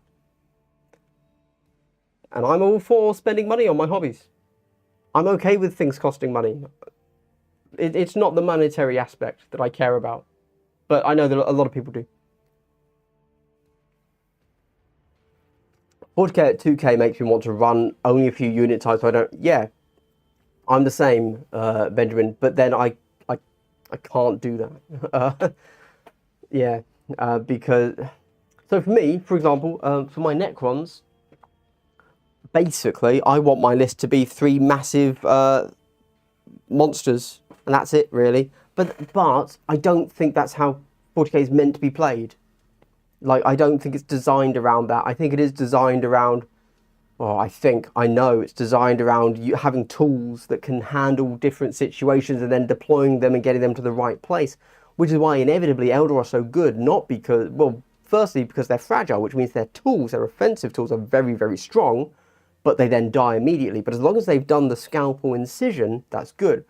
And I'm all for spending money on my hobbies. I'm okay with things costing money. It's not the monetary aspect that I care about, but I know that a lot of people do. 40k at 2k makes me want to run only a few unit types, so I don't... Yeah, I'm the same, Benjamin, but then I can't do that. Yeah, because... So for me, for example, for my Necrons, basically, I want my list to be 3 massive monsters, and that's it, really. But I don't think that's how 40k is meant to be played. Like, I don't think it's designed around that. I think it is designed around... Well, I know it's designed around you having tools that can handle different situations and then deploying them and getting them to the right place. Which is why, inevitably, Eldar are so good. Not because... Well, firstly, because they're fragile, which means their tools, their offensive tools, are very, very strong, but they then die immediately. But as long as they've done the scalpel incision, that's good.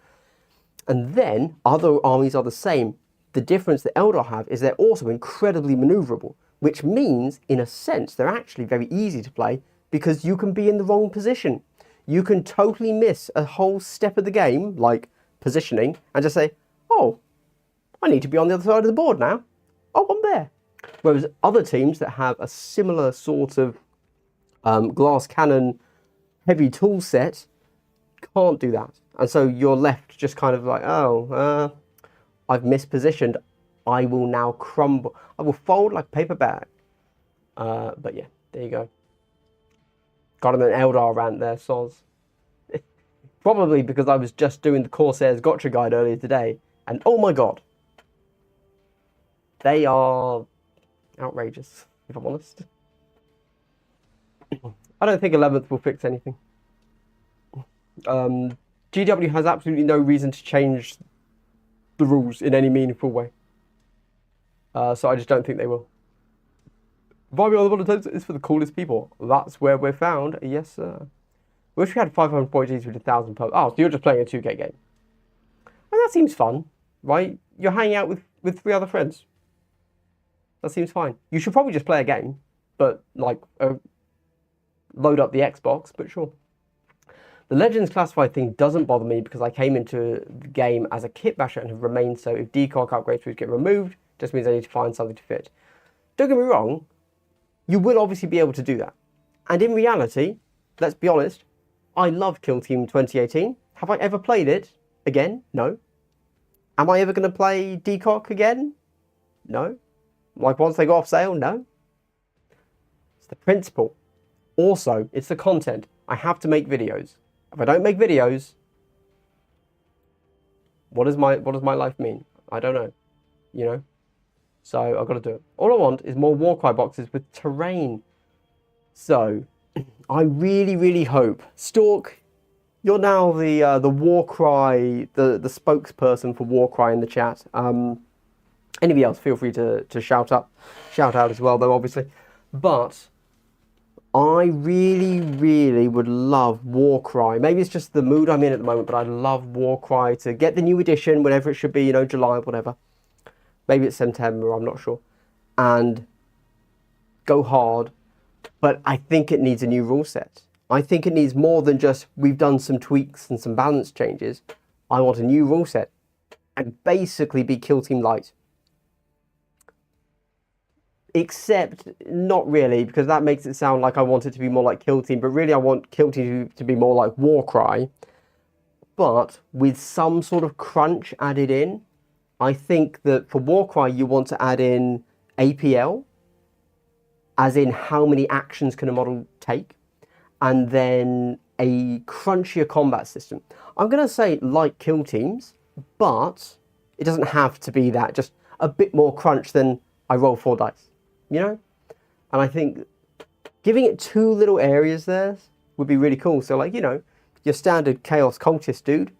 And then, other armies are the same. The difference that Eldar have is they're also incredibly maneuverable, which means, in a sense, they're actually very easy to play because you can be in the wrong position. You can totally miss a whole step of the game, like positioning, and just say, oh, I need to be on the other side of the board now. Oh, I'm there. Whereas other teams that have a similar sort of glass cannon heavy tool set can't do that. And so you're left just kind of like, oh, I've mispositioned. I will now crumble. I will fold like a paper bag. But yeah, there you go. Got an Eldar rant there, soz. Probably because I was just doing the Corsairs Gotcha guide earlier today. And oh my god. They are outrageous, if I'm honest. I don't think 11th will fix anything. GW has absolutely no reason to change the rules in any meaningful way. So I just don't think they will. Vibing on the Volunteers is for the coolest people. That's where we're found. Yes, sir. Wish we had 500 points each with 1,000 pubs. Oh, so you're just playing a 2K game. And that seems fun, right? You're hanging out with 3 other friends. That seems fine. You should probably just play a game, but like load up the Xbox, but sure. The Legends Classified thing doesn't bother me because I came into the game as a kit basher and have remained so. If decock upgrades get removed, just means I need to find something to fit. Don't get me wrong, you will obviously be able to do that. And in reality, let's be honest, I loved Kill Team 2018. Have I ever played it again? No. Am I ever going to play decock again? No. Like once they go off sale? No. It's the principle. Also, it's the content. I have to make videos. If I don't make videos, what does my life mean? I don't know. You know? So I've got to do it. All I want is more Warcry boxes with terrain. So I really, really hope, Stork, you're now the Warcry, the spokesperson for Warcry in the chat. Anybody else, feel free to shout out as well, though, obviously. But I really, really would love Warcry. Maybe it's just the mood I'm in at the moment, but I'd love Warcry to get the new edition, whenever it should be, you know, July, whatever. Maybe it's September, I'm not sure. And go hard. But I think it needs a new rule set. I think it needs more than just, we've done some tweaks and some balance changes. I want a new rule set. And basically be Kill Team Light. Except, not really, because that makes it sound like I want it to be more like Kill Team, but really I want Kill Team to be more like Warcry, but with some sort of crunch added in. I think that for Warcry you want to add in APL, as in how many actions can a model take, and then a crunchier combat system. I'm going to say like Kill Teams, but it doesn't have to be that, just a bit more crunch than I roll 4 dice. You know? And I think giving it 2 little areas there would be really cool. So like, you know, your standard Chaos Cultist dude,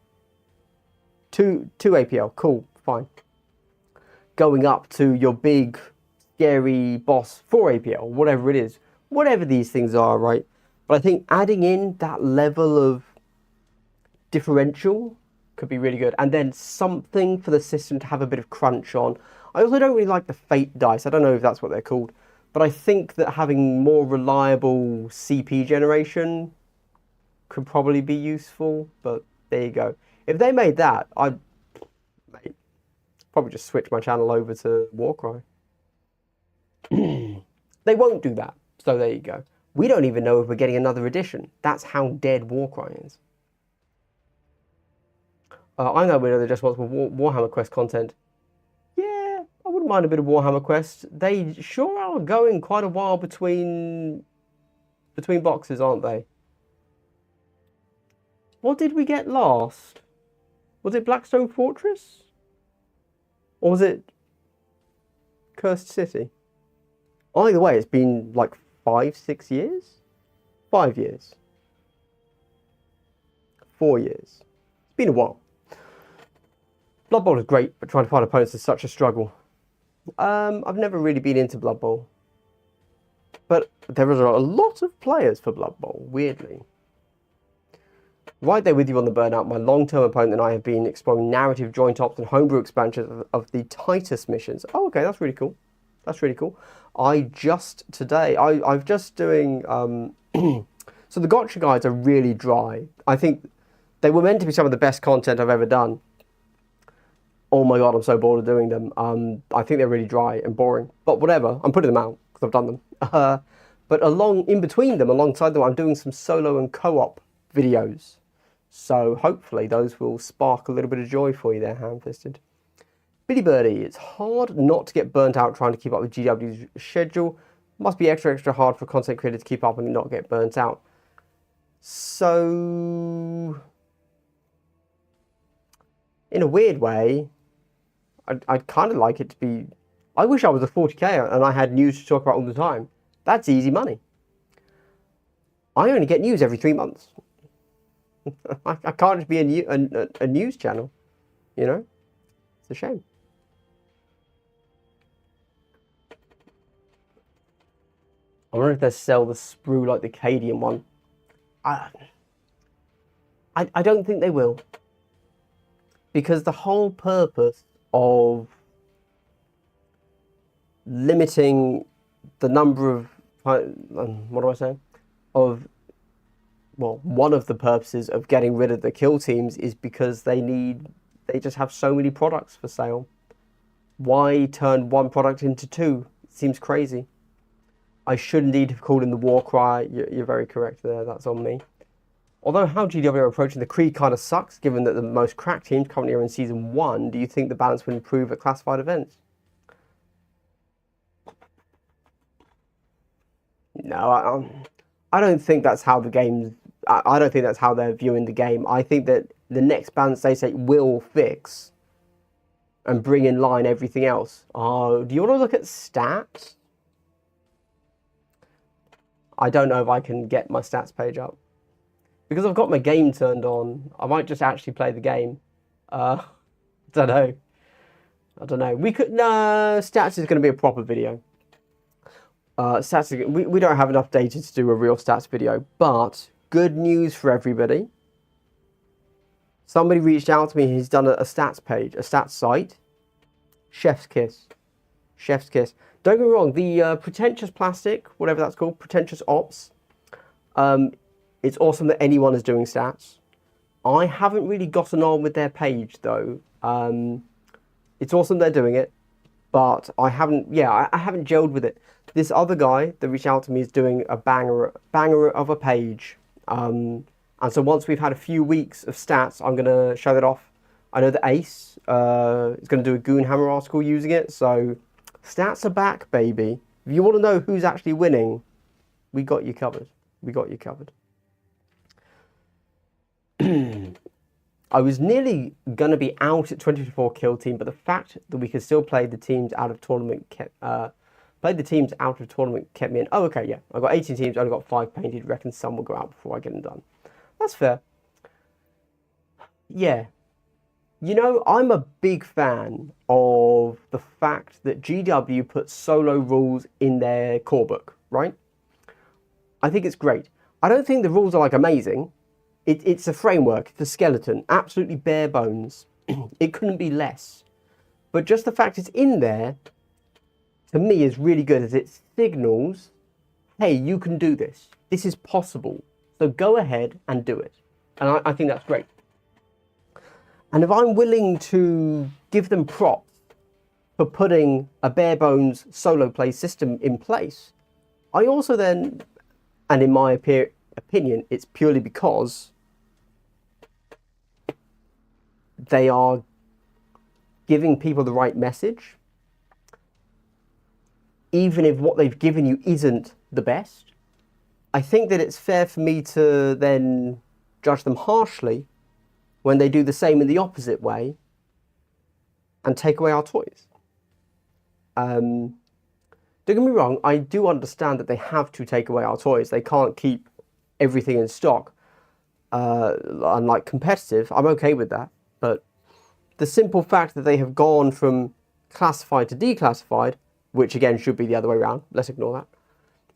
2 APL, cool, fine. Going up to your big, scary boss 4 APL, whatever it is. Whatever these things are, right? But I think adding in that level of differential could be really good. And then something for the system to have a bit of crunch on. I also don't really like the Fate dice. I don't know if that's what they're called. But I think that having more reliable CP generation could probably be useful. But there you go. If they made that, I'd probably just switch my channel over to Warcry. They won't do that. So there you go. We don't even know if we're getting another edition. That's how dead Warcry is. I know that just wants more Warhammer Quest content. Yeah, I wouldn't mind a bit of Warhammer Quest. They sure are going quite a while between boxes, aren't they? What did we get last? Was it Blackstone Fortress? Or was it Cursed City? Either way, it's been like 5-6 years? 5 years. 4 years. It's been a while. Blood Bowl is great, but trying to find opponents is such a struggle. I've never really been into Blood Bowl. But there are a lot of players for Blood Bowl, weirdly. Right there with you on the burnout, my long-term opponent and I have been exploring narrative joint ops and homebrew expansions of the Titus missions. Oh, okay, that's really cool. That's really cool. I'm just doing... so the gotcha guides are really dry. I think they were meant to be some of the best content I've ever done. Oh my god, I'm so bored of doing them. I think they're really dry and boring. But whatever, I'm putting them out because I've done them. But alongside them, I'm doing some solo and co-op videos. So hopefully those will spark a little bit of joy for you there, Ham-Fisted. Billy Birdie, it's hard not to get burnt out trying to keep up with GW's schedule. Must be extra hard for a content creator to keep up and not get burnt out. So, in a weird way, I'd kind of like it to be... I wish I was a 40k and I had news to talk about all the time. That's easy money. I only get news every 3 months. I can't just be a news channel, you know? It's a shame. I wonder if they sell the sprue like the Cadian one. I don't think they will. Because the whole purpose of limiting the number of, what do I say? Of, well, one of the purposes of getting rid of the kill teams is because they just have so many products for sale. Why turn one product into two? It seems crazy. I should indeed have called in the war cry. You're very correct there. That's on me. Although how GW are approaching the Creed kind of sucks, given that the most cracked teams currently are in Season 1, do you think the balance will improve at classified events? No, I don't think that's how the game... I don't think that's how they're viewing the game. I think that the next balance they say will fix and bring in line everything else. Do you want to look at stats? I don't know if I can get my stats page up. Because I've got my game turned on, I might just actually play the game. Don't know. I don't know. We could... No, stats is going to be a proper video. Stats, we don't have enough data to do a real stats video, but good news for everybody. Somebody reached out to me, he's done a stats page, a stats site. Chef's kiss. Chef's kiss. Don't get me wrong, the pretentious plastic, whatever that's called, pretentious ops, it's awesome that anyone is doing stats. I haven't really gotten on with their page though. It's awesome they're doing it, but I haven't gelled with it. This other guy that reached out to me is doing a banger of a page. And so once we've had a few weeks of stats, I'm going to show that off. I know that Ace is going to do a Goonhammer article using it, so stats are back, baby. If you want to know who's actually winning, we got you covered. We got you covered. I was nearly going to be out at 2024 kill team, but the fact that we could still play the teams out of tournament kept me in. Oh, okay, yeah. I've got 18 teams, I've only got 5 painted. Reckon some will go out before I get them done. That's fair. Yeah. You know, I'm a big fan of the fact that GW puts solo rules in their core book, right? I think it's great. I don't think the rules are like amazing. It's a framework, it's a skeleton, absolutely bare bones. It couldn't be less. But just the fact it's in there, to me, is really good, as it signals, hey, you can do this. This is possible. So go ahead and do it. And I think that's great. And if I'm willing to give them props for putting a bare bones solo play system in place, I also then, and in my opinion, it's purely because they are giving people the right message, even if what they've given you isn't the best. I think that it's fair for me to then judge them harshly when they do the same in the opposite way and take away our toys. Don't get me wrong, I do understand that they have to take away our toys. They can't keep everything in stock. Unlike competitive, I'm okay with that. But the simple fact that they have gone from classified to declassified, which again should be the other way around, let's ignore that,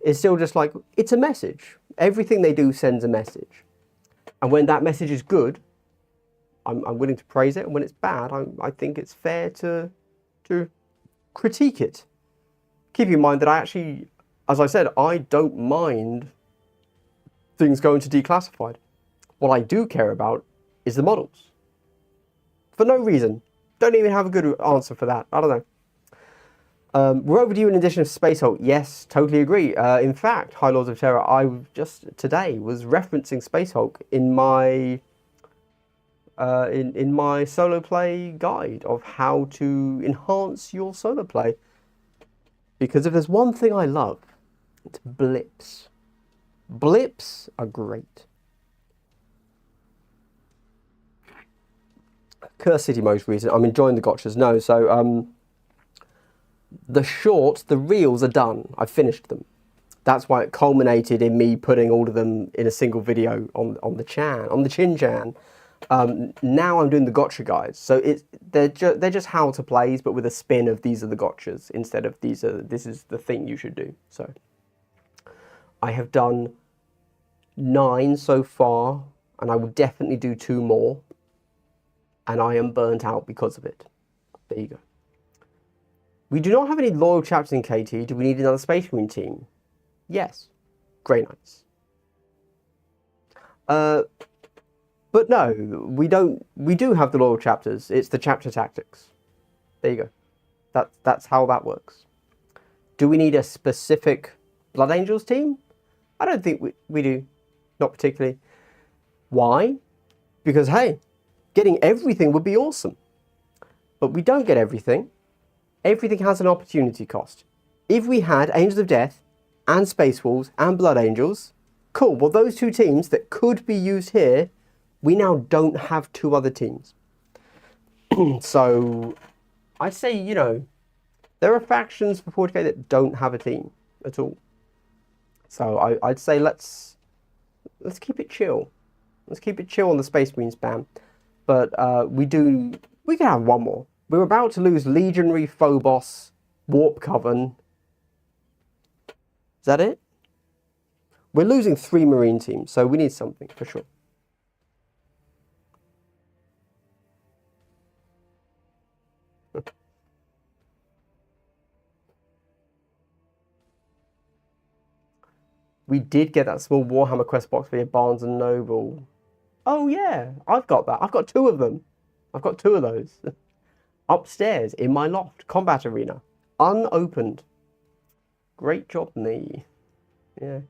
is still just like, it's a message. Everything they do sends a message. And when that message is good, I'm willing to praise it. And when it's bad, I think it's fair to critique it. Keep in mind that I actually, as I said, I don't mind things going to declassified. What I do care about is the models. For no reason. Don't even have a good answer for that. I don't know. We're overdue an edition of Space Hulk. Yes, totally agree. In fact, High Lords of Terror, I just today was referencing Space Hulk in my in my solo play guide of how to enhance your solo play. Because if there's one thing I love, it's blips. Blips are great. Curse City most recent. I'm enjoying the gotchas. No, so the reels are done. I finished them. That's why it culminated in me putting all of them in a single video on the Chin Chan. Now I'm doing the gotcha guides. So they're just how to plays, but with a spin of these are the gotchas instead of this is the thing you should do. So I have done 9 so far, and I will definitely do 2 more. and I am burnt out because of it. There you go. We do not have any loyal chapters in KT. Do we need another Space Marine team? Yes. Grey Knights. But no, we don't. We do have the loyal chapters. It's the chapter tactics. There you go. That's how that works. Do we need a specific Blood Angels team? I don't think we do. Not particularly. Why? Because, hey, getting everything would be awesome. But we don't get everything. Everything has an opportunity cost. If we had Angels of Death and Space Wolves and Blood Angels, cool. Well, those two teams that could be used here, we now don't have two other teams. So I'd say, you know, there are factions for 40k that don't have a team at all. So I'd say let's keep it chill. Let's keep it chill on the Space Marine spam. But we can have one more. We're about to lose Legionary, Phobos, Warp Coven. Is that it? We're losing 3 Marine teams, so we need something for sure. We did get that small Warhammer quest box via Barnes & Noble. Oh yeah, I've got that. I've got 2 of them. I've got 2 of those. Upstairs in my loft. Combat Arena. Unopened. Great job, me. Yeah.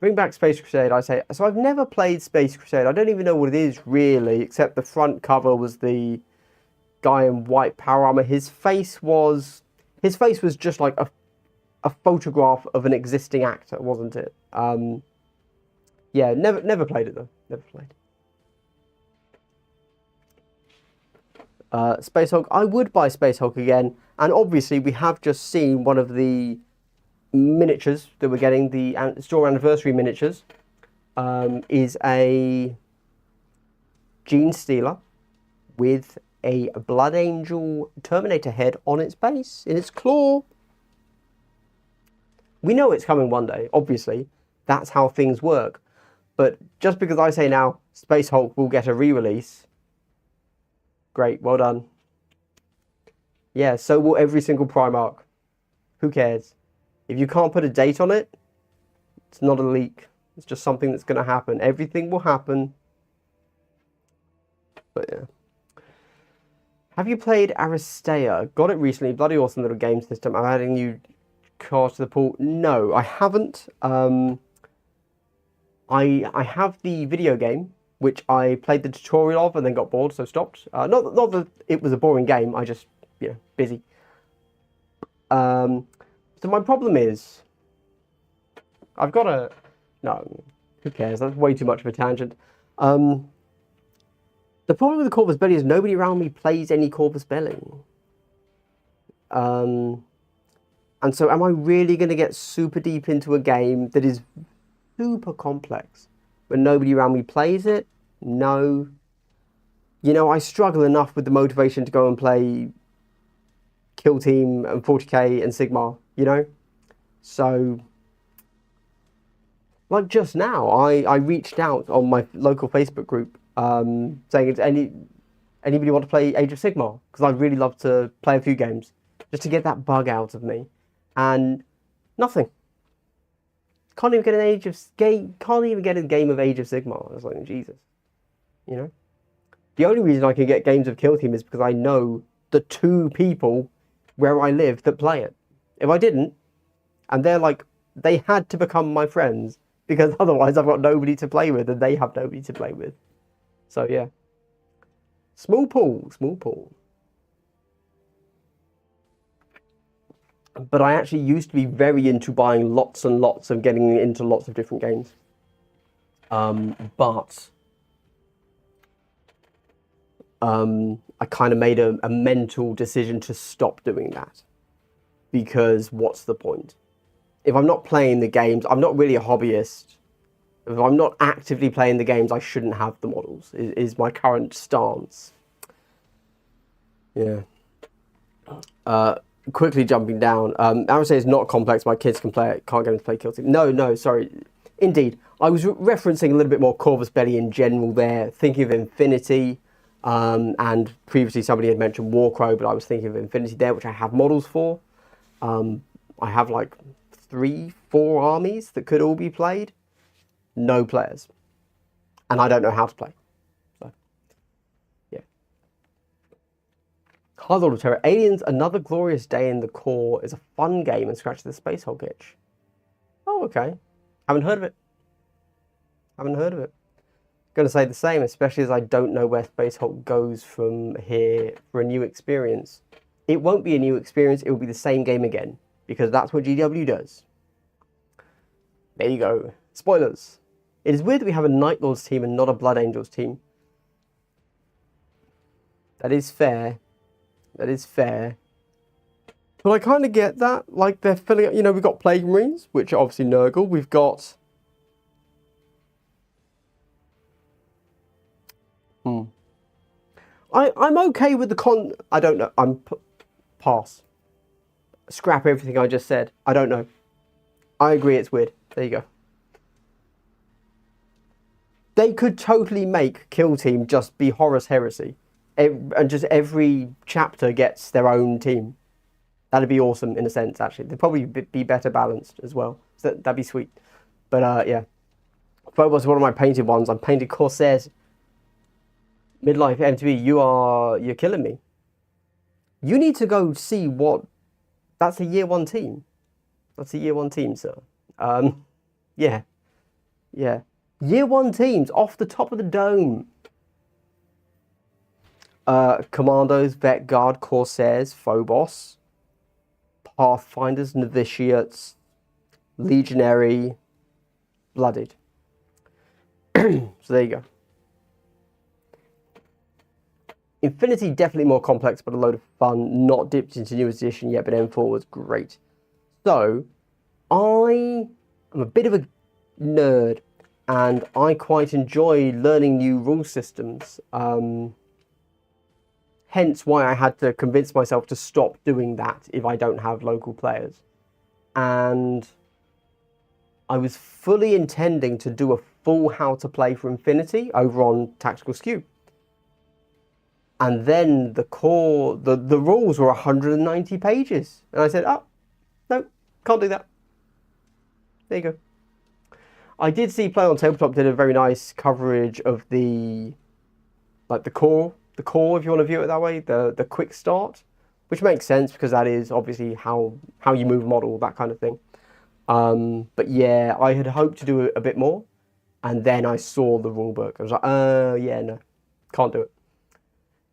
Bring back Space Crusade, I say. So I've never played Space Crusade. I don't even know what it is, really, except the front cover was the guy in white power armor. His face was just like a photograph of an existing actor, wasn't it? Yeah, never played it, though. Never played. Space Hulk. I would buy Space Hulk again. And obviously, we have just seen one of the miniatures that we're getting, the store anniversary miniatures, is a Gene Stealer with a Blood Angel Terminator head on its base, in its claw. We know it's coming one day, obviously. That's how things work. But just because I say now, Space Hulk will get a re-release, great, well done. Yeah, so will every single Primarch. Who cares? If you can't put a date on it, it's not a leak. It's just something that's going to happen. Everything will happen. But yeah. Have you played Aristea? Got it recently. Bloody awesome little game system. I'm adding new cards to the pool. No, I haven't. I have the video game, which I played the tutorial of and then got bored, so stopped. Not that it was a boring game. I just, you know, busy. So my problem is, I've got a... No, who cares? That's way too much of a tangent. The problem with the Corvus Belli is nobody around me plays any Corvus Belli. And so am I really going to get super deep into a game that is super complex when nobody around me plays it? No. You know, I struggle enough with the motivation to go and play Kill Team and 40k and Sigmar, you know? So, like just now, I reached out on my local Facebook group saying, anybody want to play Age of Sigmar? Because I'd really love to play a few games just to get that bug out of me. And nothing. Can't even get a game of Age of Sigmar. I was like, Jesus. You know? The only reason I can get games of Kill Team is because I know the 2 people where I live that play it. If I didn't, and they're like, they had to become my friends, because otherwise I've got nobody to play with, and they have nobody to play with. So yeah. Small pool, small pool. But I actually used to be very into buying lots and lots and getting into lots of different games. But I kind of made a mental decision to stop doing that. Because what's the point? If I'm not playing the games, I'm not really a hobbyist. If I'm not actively playing the games, I shouldn't have the models, is my current stance. Yeah. Quickly jumping down. Aristea is not complex. My kids can play it. Can't get them to play Kill Team. No, sorry. Indeed. I was referencing a little bit more Corvus Belli in general there. Thinking of Infinity. And previously somebody had mentioned Warcrow, but I was thinking of Infinity there, which I have models for. I have like 3-4 armies that could all be played. No players. And I don't know how to play. So, yeah. Hard Lord of Terror. Aliens, Another Glorious Day in the Core is a fun game and scratches the Space Hulk itch. Oh, okay. Haven't heard of it. Haven't heard of it. Going to say the same, especially as I don't know where Space Hulk goes from here for a new experience. It won't be a new experience, it will be the same game again, because that's what GW does. There you go. Spoilers. It is weird that we have a Night Lords team and not a Blood Angels team. That is fair. That is fair. But I kind of get that. Like, they're filling up, you know, we've got Plague Marines, which are obviously Nurgle. We've got... I'm okay with the I don't know. Pass. Scrap everything I just said. I don't know. I agree it's weird. There you go. They could totally make Kill Team just be Horus Heresy. And just every chapter gets their own team. That'd be awesome in a sense, actually. They'd probably be better balanced as well. So that'd be sweet. But yeah. Phobos is one of my painted ones. I'm painted Corsairs. Midlife MTV, you're killing me. You need to go see what... That's a year 1 team. That's a year 1 team, sir. Yeah. Yeah. Year 1 teams off the top of the dome. Commandos, Vet Guard, Corsairs, Phobos, Pathfinders, Novitiates, Legionary, Blooded. So there you go. Infinity, definitely more complex, but a load of fun. Not dipped into new edition yet, but M4 was great. So, I am a bit of a nerd, and I quite enjoy learning new rule systems. Hence why I had to convince myself to stop doing that if I don't have local players. And I was fully intending to do a full how to play for Infinity over on Tactical Skew. And then the rules were 190 pages. And I said, oh, no, can't do that. There you go. I did see Play on Tabletop did a very nice coverage of the core, if you want to view it that way, the quick start, which makes sense because that is obviously how you move a model, that kind of thing. But yeah, I had hoped to do a bit more. And then I saw the rulebook. I was like, yeah, no, can't do it.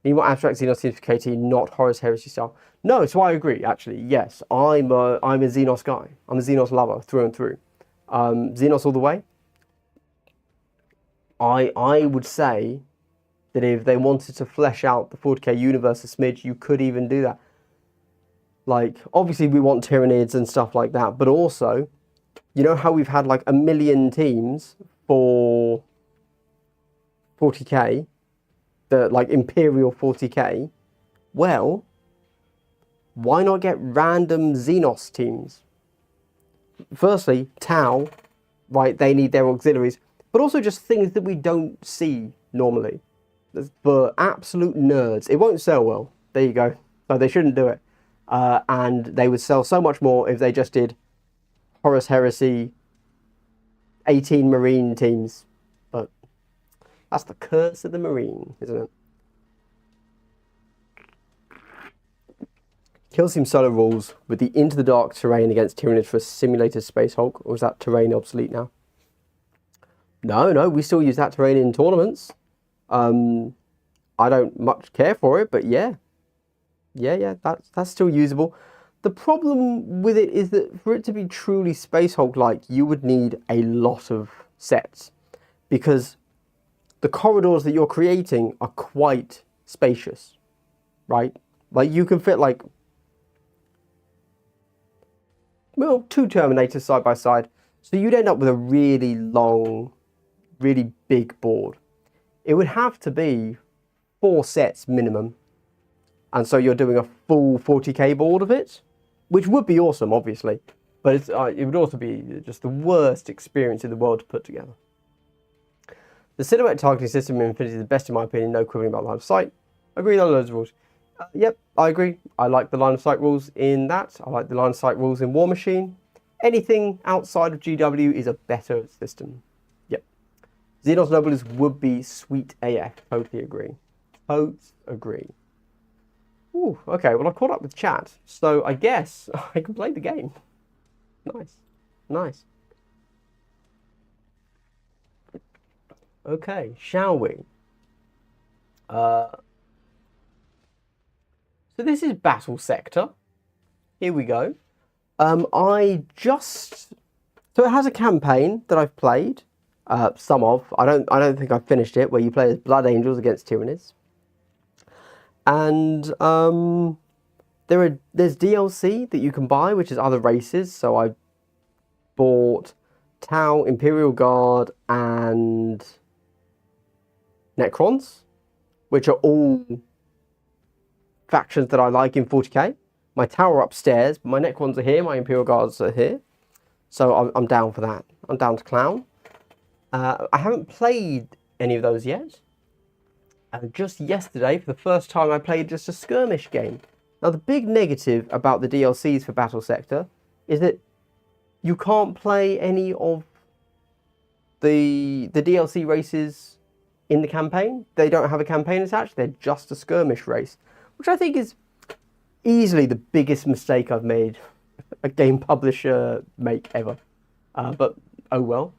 Need more abstract Xenos teams for KT, not Horus Heresy style. No, so I agree, actually. Yes, I'm a Xenos guy. I'm a Xenos lover through and through. Xenos all the way. I would say that if they wanted to flesh out the 40k universe a smidge, you could even do that. Like, obviously we want Tyranids and stuff like that, but also, you know how we've had like 1 million teams for 40k? The like Imperial 40k, well, why not get random Xenos teams? Firstly, Tau, right, they need their auxiliaries, but also just things that we don't see normally. For absolute nerds, it won't sell well. There you go. So they shouldn't do it. And they would sell so much more if they just did Horus Heresy 18 Marine teams. But that's the curse of the Marine, isn't it? Kill Team solo rules with the Into the Dark terrain against Tyranids for a simulated Space Hulk, or is that terrain obsolete now? No, we still use that terrain in tournaments. I don't much care for it, but yeah, that's still usable. The problem with it is that for it to be truly Space Hulk-like, you would need a lot of sets, because the corridors that you're creating are quite spacious, right? Like you can fit like, well, 2 Terminators side by side. So you'd end up with a really long, really big board. It would have to be 4 sets minimum. And so you're doing a full 40k board of it, which would be awesome, obviously. But it would also be just the worst experience in the world to put together. The silhouette targeting system in Infinity is the best in my opinion. No quibbling about line of sight. Agree on loads of rules. Yep, I agree. I like the line of sight rules in that. I like the line of sight rules in War Machine. Anything outside of GW is a better system. Yep. Xenos Nobles would be sweet AF. Totally agree. Totally agree. Ooh, okay, well I caught up with chat, so I guess I can play the game. Nice. Nice. Okay, shall we? So this is Battle Sector. Here we go. So it has a campaign that I've played, some of. I don't think I've finished it, where you play as Blood Angels against Tyranids. And there's DLC that you can buy, which is other races. So I bought Tau, Imperial Guard, and Necrons, which are all factions that I like in 40k. My Tower upstairs, my Necrons are here, my Imperial Guards are here. So I'm down for that. I'm down to clown. I haven't played any of those yet. Just yesterday, for the first time, I played just a skirmish game. Now, the big negative about the DLCs for Battle Sector is that you can't play any of the DLC races in the campaign. They don't have a campaign attached. They're just a skirmish race, which I think is easily the biggest mistake I've made a game publisher make ever. But oh well.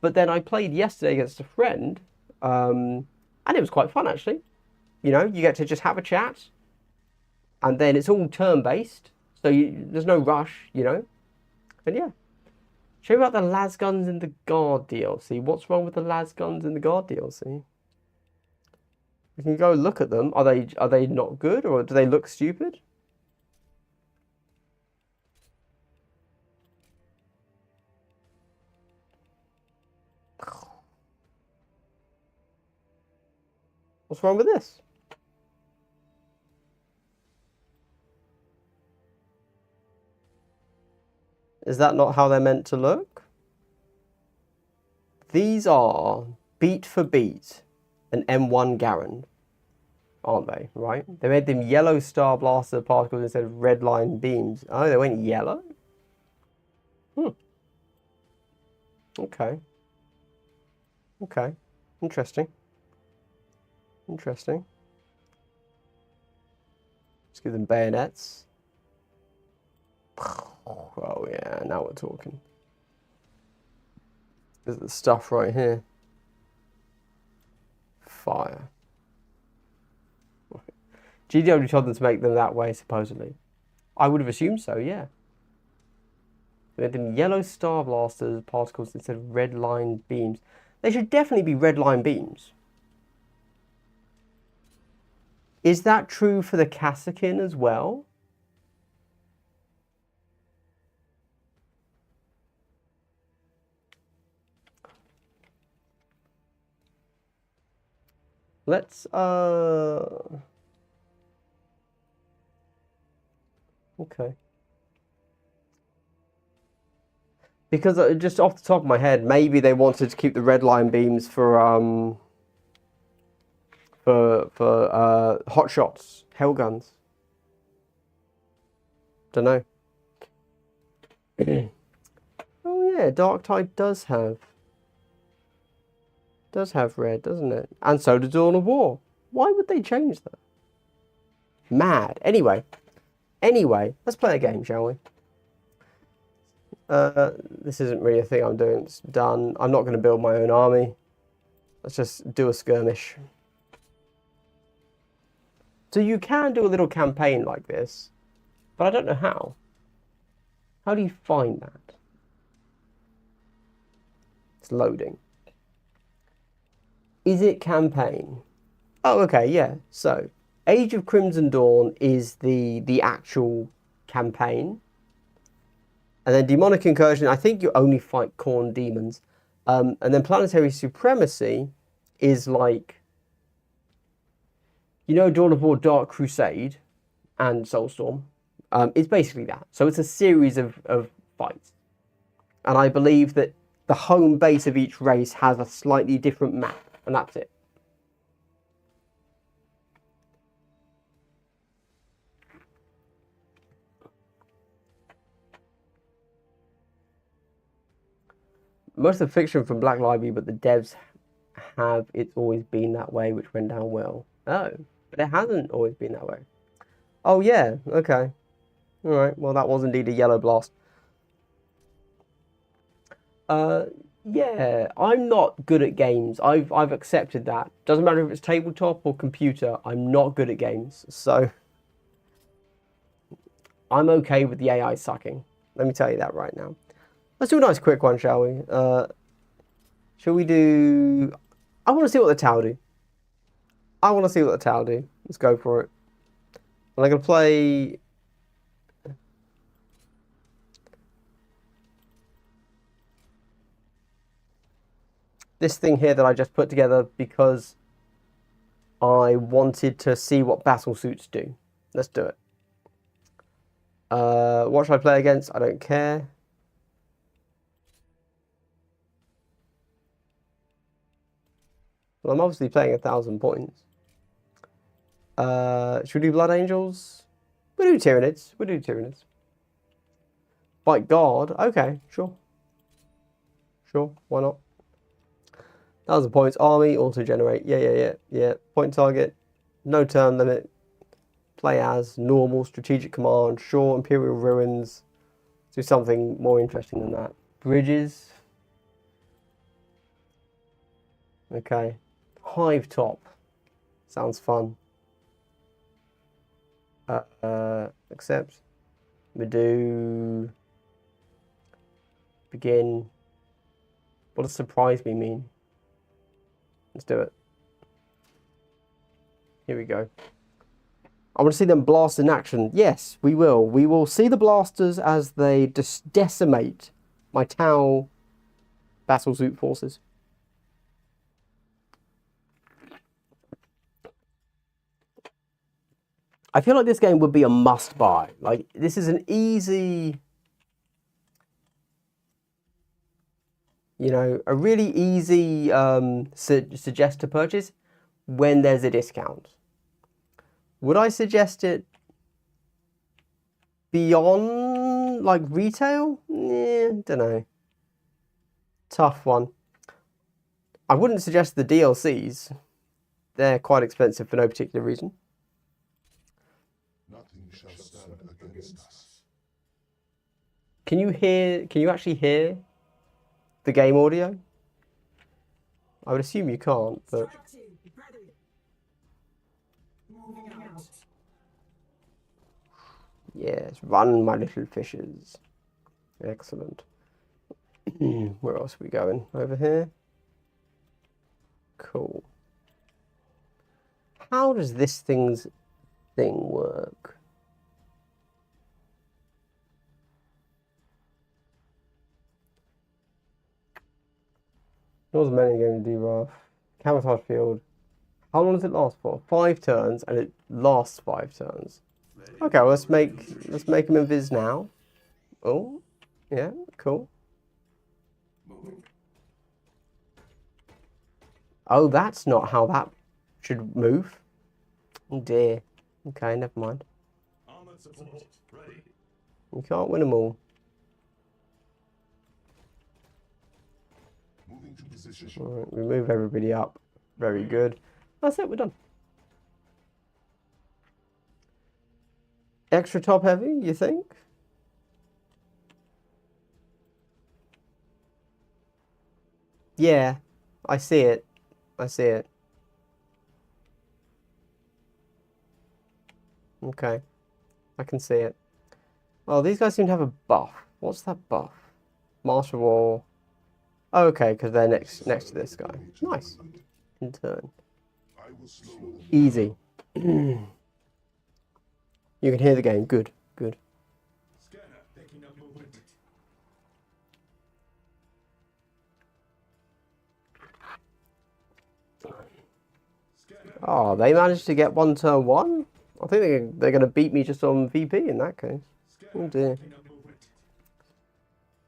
But then I played yesterday against a friend, and it was quite fun actually. You know, you get to just have a chat, and then it's all turn-based, so there's no rush, you know. And yeah. Show me about the las guns in the Guard DLC. What's wrong with the las guns in the Guard DLC? You can go look at them. Are they not good, or do they look stupid? What's wrong with this? Is that not how they're meant to look? These are, beat for beat, an M1 Garand, aren't they, right? They made them yellow Star Blaster particles instead of red line beams. Oh, they went yellow? Okay. Okay. Interesting. Interesting. Let's give them bayonets. Oh yeah, now we're talking. There's the stuff right here. Fire. GW told them to make them that way, supposedly. I would have assumed so, yeah. We had them yellow Star Blasters particles instead of red line beams. They should definitely be red line beams. Is that true for the Kassakin as well? Let's, okay. Because just off the top of my head, maybe they wanted to keep the red line beams for hot shots, hell guns. Don't know. Oh yeah, Dark Tide does have red, doesn't it? And so does Dawn of War. Why would they change that? Mad. Anyway, let's play a game, shall we? This isn't really a thing I'm doing. It's done. I'm not going to build my own army. Let's just do a skirmish. So you can do a little campaign like this, but I don't know how. How do you find that? It's loading. Is it campaign? Oh, okay, yeah. So, Age of Crimson Dawn is the actual campaign. And then Demonic Incursion, I think you only fight Khorne demons. And then Planetary Supremacy is like, you know, Dawn of War, Dark Crusade, and Soulstorm. It's basically that. So it's a series of fights. And I believe that the home base of each race has a slightly different map, and that's it. Most of the fiction from Black Library, but the devs have it's always been that way, which went down well. Oh, but it hasn't always been that way. Oh yeah, okay. All right, well that was indeed a yellow blast. Yeah, I'm not good at games. I've accepted that. Doesn't matter if it's tabletop or computer, I'm not good at games. So I'm okay with the AI sucking. Let me tell you that right now. Let's do a nice quick one, shall we? Shall we do... I want to see what the Tau do. I want to see what the Tau do. Let's go for it. And I'm going to play... this thing here that I just put together because I wanted to see what battle suits do. Let's do it. What should I play against? I don't care. Well, I'm obviously playing 1,000 points. Should we do Blood Angels? We'll do Tyranids. We'll do Tyranids. Fight God? Okay, sure. Sure, why not? 1,000 points. Army, auto-generate. Yeah. Point target. No turn limit. Play as normal, strategic command. Sure, Imperial Ruins. Do something more interesting than that. Bridges. Okay. Hive Top. Sounds fun. Accept. We do... begin. What does surprise me mean? Let's do it. Here we go. I want to see them blast in action. Yes, we will. We will see the blasters as they decimate my Tau battle suit forces. I feel like this game would be a must-buy. Like, this is an easy... you know, a really easy suggest to purchase when there's a discount. Would I suggest it beyond, like, retail? Don't know. Tough one. I wouldn't suggest the DLCs. They're quite expensive for no particular reason. Nothing shall stand against us. Can you actually hear the game audio? I would assume you can't, but... yes, run, my little fishes. Excellent. Where else are we going? Over here? Cool. How does this thing work? Not as many games do rough. Camouflage field. How long does it last for? 5 turns, and it lasts 5 turns. Okay, well, let's make him invis now. Oh, yeah, cool. Oh, that's not how that should move. Oh dear. Okay, never mind. You can't win them all. Alright, we move everybody up. Very good. That's it, we're done. Extra top heavy, you think? Yeah, I see it. I see it. Okay, I can see it. Oh, these guys seem to have a buff. What's that buff? Master War. Oh, okay, because they're next to this guy. Nice. In turn. Easy. You can hear the game. Good. Good. Oh, they managed to get 1 turn 1? I think they're going to beat me just on VP in that case. Oh dear.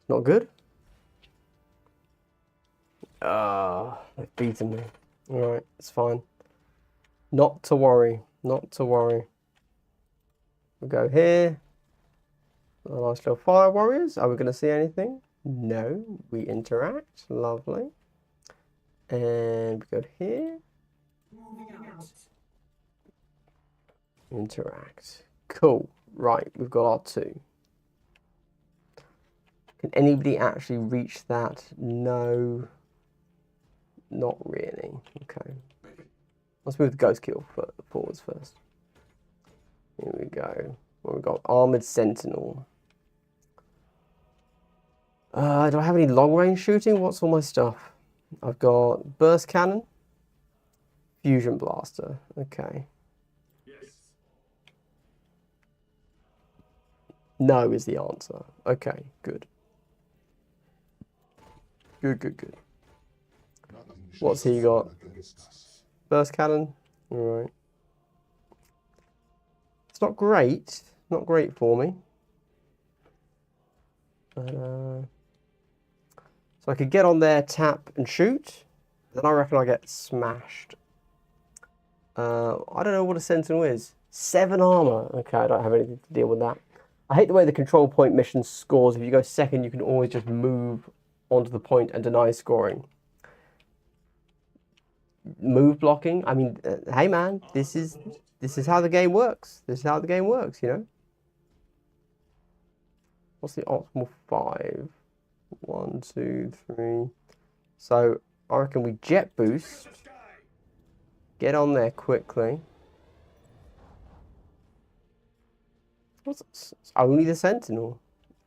Not good. They've beaten me. Alright, it's fine. Not to worry. Not to worry. We'll go here. The nice little fire warriors. Are we going to see anything? No. We interact. Lovely. And we go here. Interact. Cool. Right, we've got our 2. Can anybody actually reach that? No. Not really. Okay. Let's move the ghost kill forwards first. Here we go. Well, we've got armored sentinel. Do I have any long range shooting? What's all my stuff? I've got burst cannon, fusion blaster. Okay. Yes. No is the answer. Okay, good. Good. What's he got? Burst cannon. All right. It's not great. Not great for me. But, so I could get on there, tap and shoot. Then I reckon I get smashed. I don't know what a sentinel is. 7 armor. Okay, I don't have anything to deal with that. I hate the way the control point mission scores. If you go second, you can always just move onto the point and deny scoring. Move blocking. I mean, hey man, this is how the game works. This is how the game works, you know. What's the optimal 5? 1, 2, 3. So I reckon we jet boost. Get on there quickly. What's it's only the sentinel?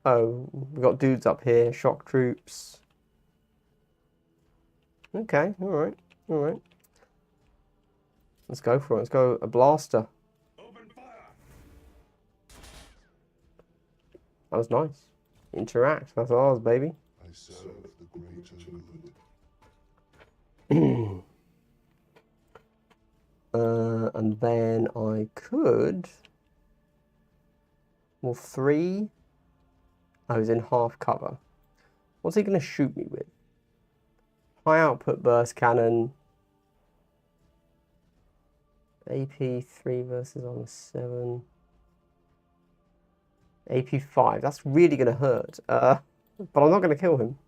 Oh, we've got dudes up here. Shock troops. Okay, all right. Let's go for it. Let's go a blaster. Open fire. That was nice. Interact. That's ours, baby. I serve the greater good. And then I could. Well, 3. I was in half cover. What's he going to shoot me with? High output burst cannon. AP 3 versus on 7. AP 5. That's really going to hurt. But I'm not going to kill him.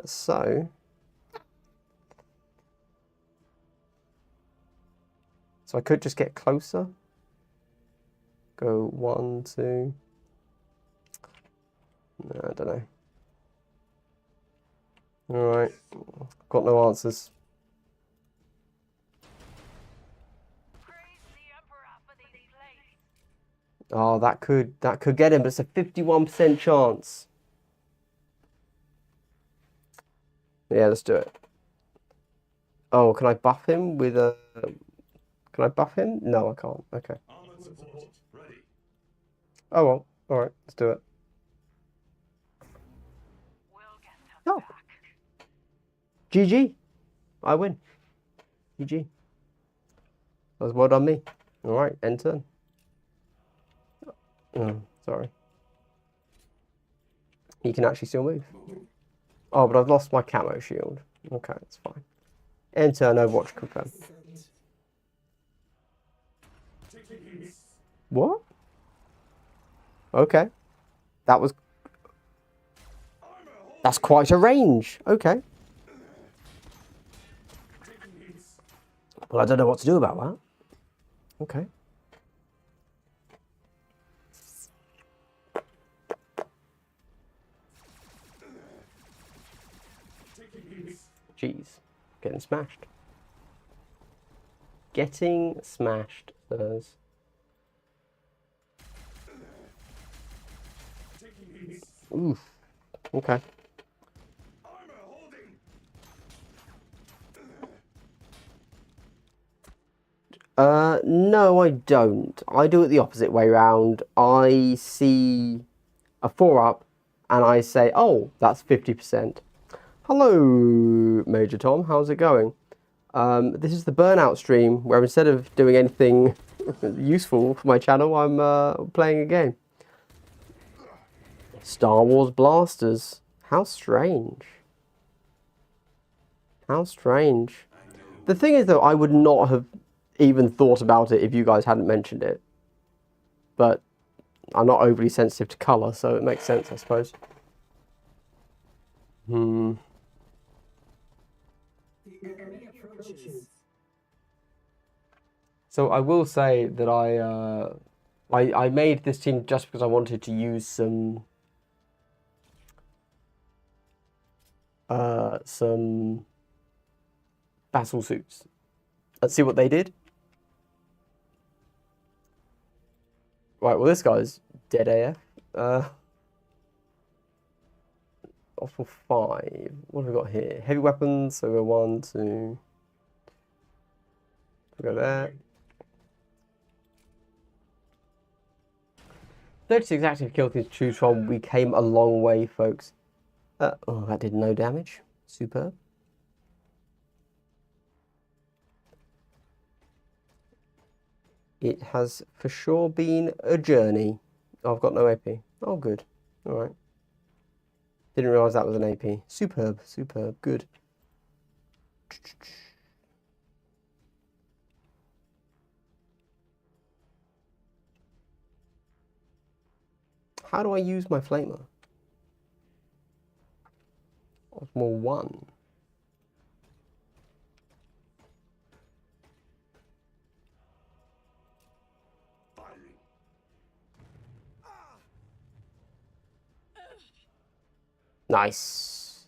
So I could just get closer. Go 1, 2. No, I don't know. All right. Got no answers. Oh, that could get him, but it's a 51% chance. Yeah, let's do it. Oh, can I buff him with a? Can I buff him? No, I can't. Okay. Oh well. All right, let's do it. Oh. GG. I win. GG. That was well done me. All right, end turn. Oh, sorry. He can actually still move. Oh, but I've lost my camo shield. Okay, it's fine. End turn, Overwatch confirm. What? Okay. That's quite a range. Okay. Well, I don't know what to do about that. Okay. Jeez. Getting smashed. Getting smashed, sirs. Oof. Okay. No, I don't. I do it the opposite way round. I see a 4-up and I say, oh, that's 50%. Hello, Major Tom. How's it going? This is the Burnout stream where instead of doing anything useful for my channel, I'm playing a game. Star Wars blasters. How strange. How strange. The thing is, though, I would not have even thought about it if you guys hadn't mentioned it. But I'm not overly sensitive to colour, so it makes sense, I suppose. So I will say that I made this team just because I wanted to use some battle suits. Let's see what they did. Right, well this guy's dead AF. Optimal 5. What have we got here? Heavy weapons, so we go 1, 2. We go there. 36 active kill teams to choose from. We came a long way, folks. Oh, that did no damage. Superb. It has for sure been a journey. Oh, I've got no AP. Oh, good. All right. Didn't realise that was an AP. Superb, superb, good. How do I use my flamer? Optimal 1. Nice.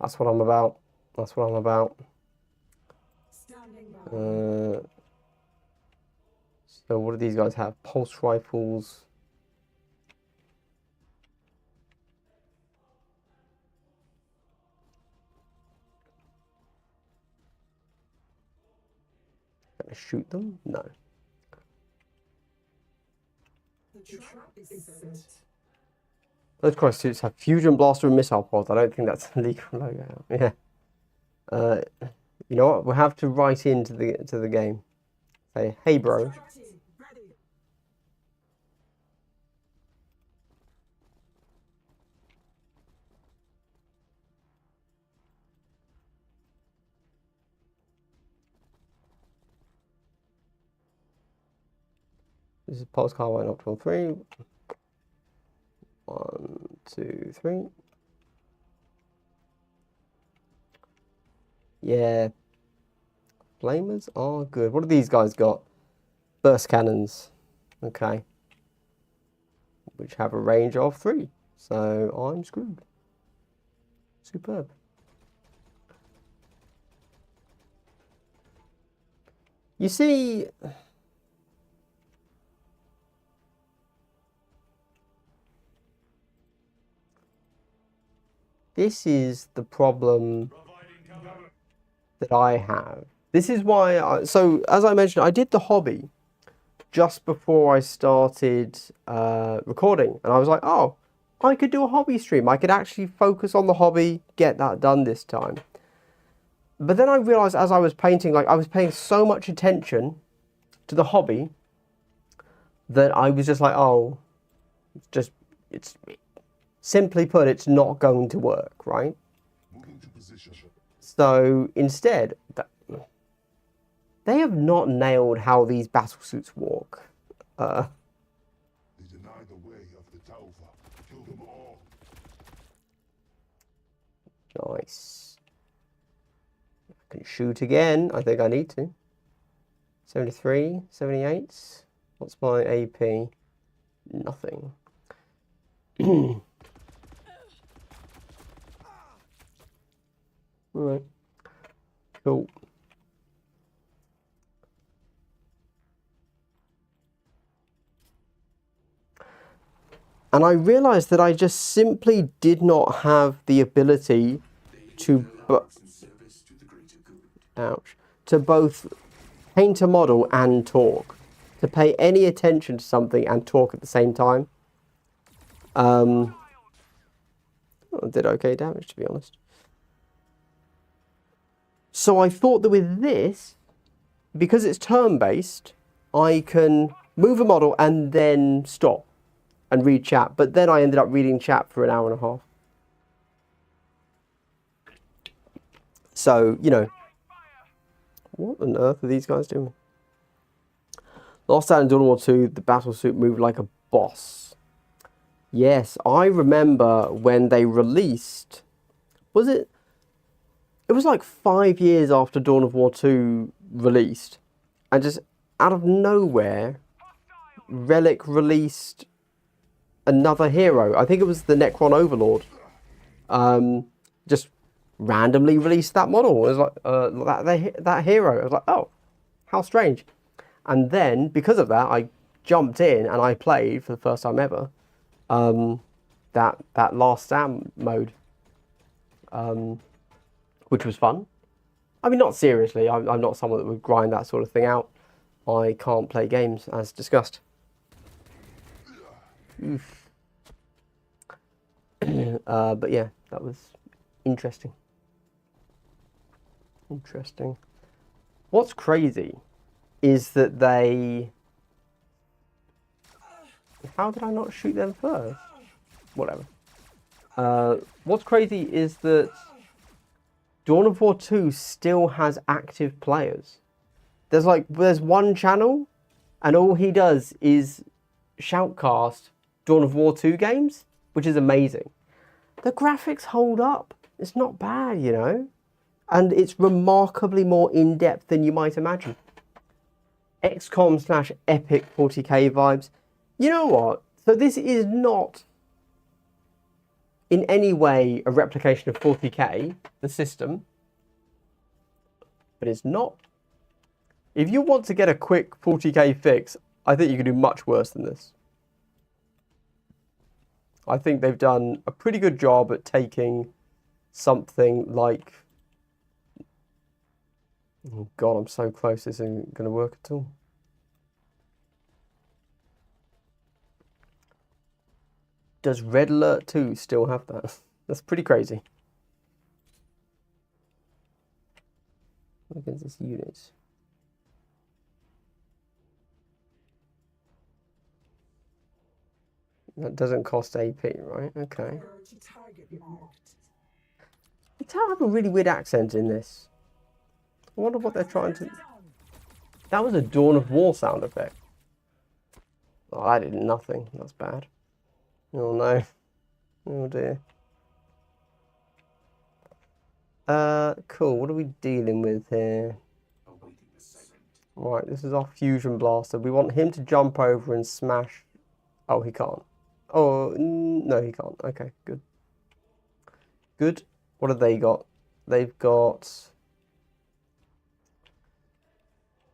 That's what I'm about. That's what I'm about. So what do these guys have? Pulse rifles. Gonna shoot them? No. Those cross suits have fusion blaster and missile pods. I don't think that's a legal logo. Yeah. You know what? We'll have to write into the game. Say, hey, bro. This is pulse carbine optimal 3. 1, 2, 3. Yeah. Flamers are good. What have these guys got? Burst cannons. Okay. Which have a range of 3. So I'm screwed. Superb. You see, this is the problem that I have. This is why so as I mentioned, I did the hobby just before I started recording, and I was like, oh, I could do a hobby stream. I could actually focus on the hobby, get that done this time. But then I realized as I was painting, like I was paying so much attention to the hobby that I was just like, oh, it's simply put, it's not going to work, right? So instead, they have not nailed how these battle suits walk. They deny the way of the Taufa. Kill them all. Nice. I can shoot again. I think I need to. 73, 78. What's my AP? Nothing. Alright. Cool. And I realized that I just simply did not have the ability to both paint a model and talk. To pay any attention to something and talk at the same time. I did okay damage, to be honest. So I thought that with this, because it's turn-based, I can move a model and then stop and read chat. But then I ended up reading chat for an hour and a half. So, you know, what on earth are these guys doing? Last out in Dawn of War 2, the battle suit moved like a boss. Yes, I remember when they released... Was it? It was like 5 years after Dawn of War 2 released. And just out of nowhere, Relic released another hero. I think it was the Necron Overlord. Just randomly released that model. It was like that hero. I was like, oh, how strange. And then because of that, I jumped in and I played for the first time ever that Last Stand mode, which was fun. I mean, not seriously. I'm not someone that would grind that sort of thing out. I can't play games, as discussed. Oof. But yeah, that was interesting. Interesting. What's crazy is that they... How did I not shoot them first? Whatever. What's crazy is that Dawn of War 2 still has active players. There's one channel, and all he does is shoutcast Dawn of War 2 games, which is amazing. The graphics hold up. It's not bad, you know? And it's remarkably more in-depth than you might imagine. XCOM/Epic 40k vibes. You know what? So this is not in any way a replication of 40k, the system. But it's not. If you want to get a quick 40k fix, I think you can do much worse than this. I think they've done a pretty good job at taking something like... Oh God, I'm so close. This isn't going to work at all. Does Red Alert 2 still have that? That's pretty crazy. Look at this unit. That doesn't cost AP, right? Okay. They have a really weird accent in this. I wonder what they're trying to... That was a Dawn of War sound effect. Oh, I did nothing. That's bad. Oh no. Oh dear. Cool. What are we dealing with here? Right, this is our fusion blaster. We want him to jump over and smash... Oh, he can't. Oh, no, he can't. Okay, good. Good. What have they got? They've got...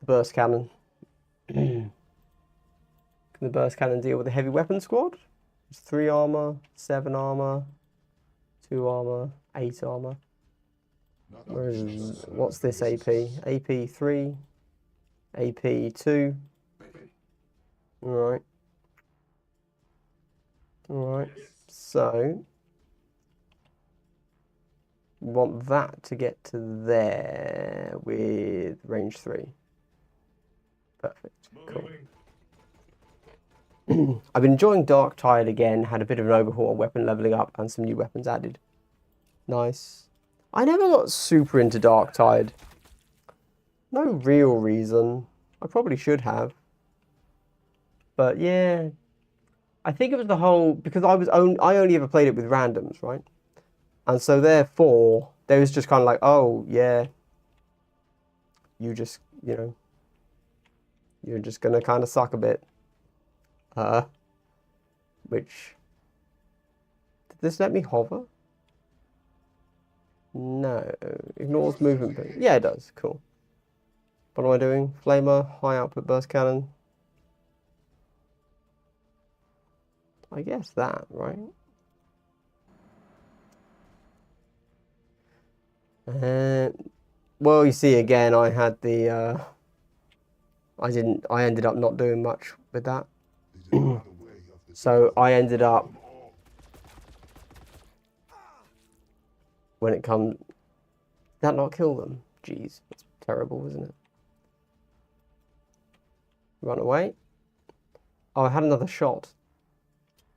burst cannon. Can the burst cannon deal with the heavy weapon squad? It's 3 armor, 7 armor, 2 armor, 8 armor. What's this AP? AP 3, AP 2. Alright. Alright. So we want that to get to there with range 3. Perfect. Cool. I've been enjoying Dark Tide again. Had a bit of an overhaul on weapon leveling up and some new weapons added. Nice. I never got super into Dark Tide. No real reason. I probably should have. But yeah. I think it was the whole... Because I only ever played it with randoms, right? And so therefore, there was just kind of like, oh, yeah. You just, you know... You're just going to kind of suck a bit. Which... Did this let me hover? No. Ignores movement. But yeah, it does. Cool. What am I doing? Flamer, high output burst cannon. I guess that, right? Well, you see, again, I had the... I ended up not doing much with that. So I ended up... When it comes... Did that not kill them? Jeez, that's terrible, isn't it? Run away. Oh, I had another shot.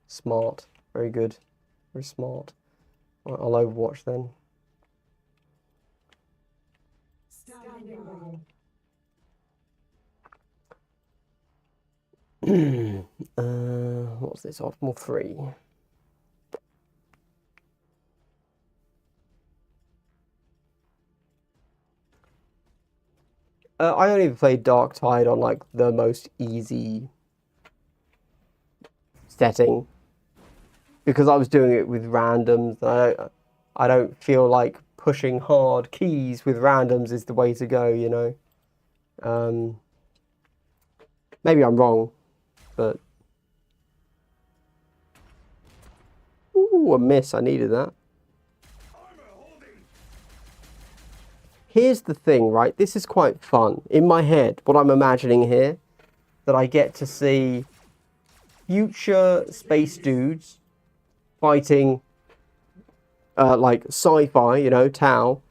Smart. Very good. Very smart. Right, I'll overwatch then. What's this? Optimal 3. I only played Dark Tide on like the most easy setting because I was doing it with randoms. I don't feel like pushing hard keys with randoms is the way to go, you know. Maybe I'm wrong, but ooh, a miss. I needed that. Here's the thing, right? This is quite fun. In my head, what I'm imagining here, that I get to see future space dudes fighting like sci-fi, you know, Tau,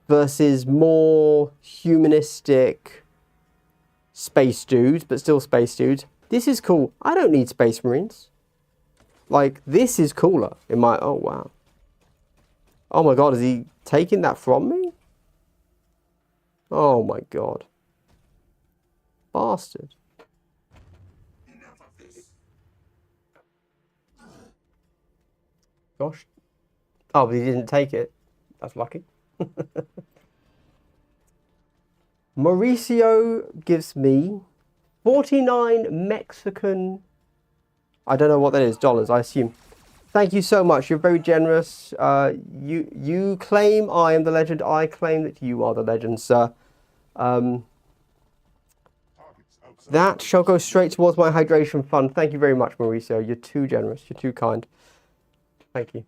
versus more humanistic space dudes, but still space dudes. This is cool. I don't need Space Marines. Like, this is cooler in my... Oh, wow. Oh my god, is he taking that from me? Oh my god. Bastard. Gosh. Oh, but he didn't take it. That's lucky. Mauricio gives me 49 Mexican... I don't know what that is. Dollars, I assume. Thank you so much. You're very generous. You claim I am the legend. I claim that you are the legend, sir. That shall go straight towards my hydration fund. Thank you very much, Mauricio. You're too generous. You're too kind. Thank you.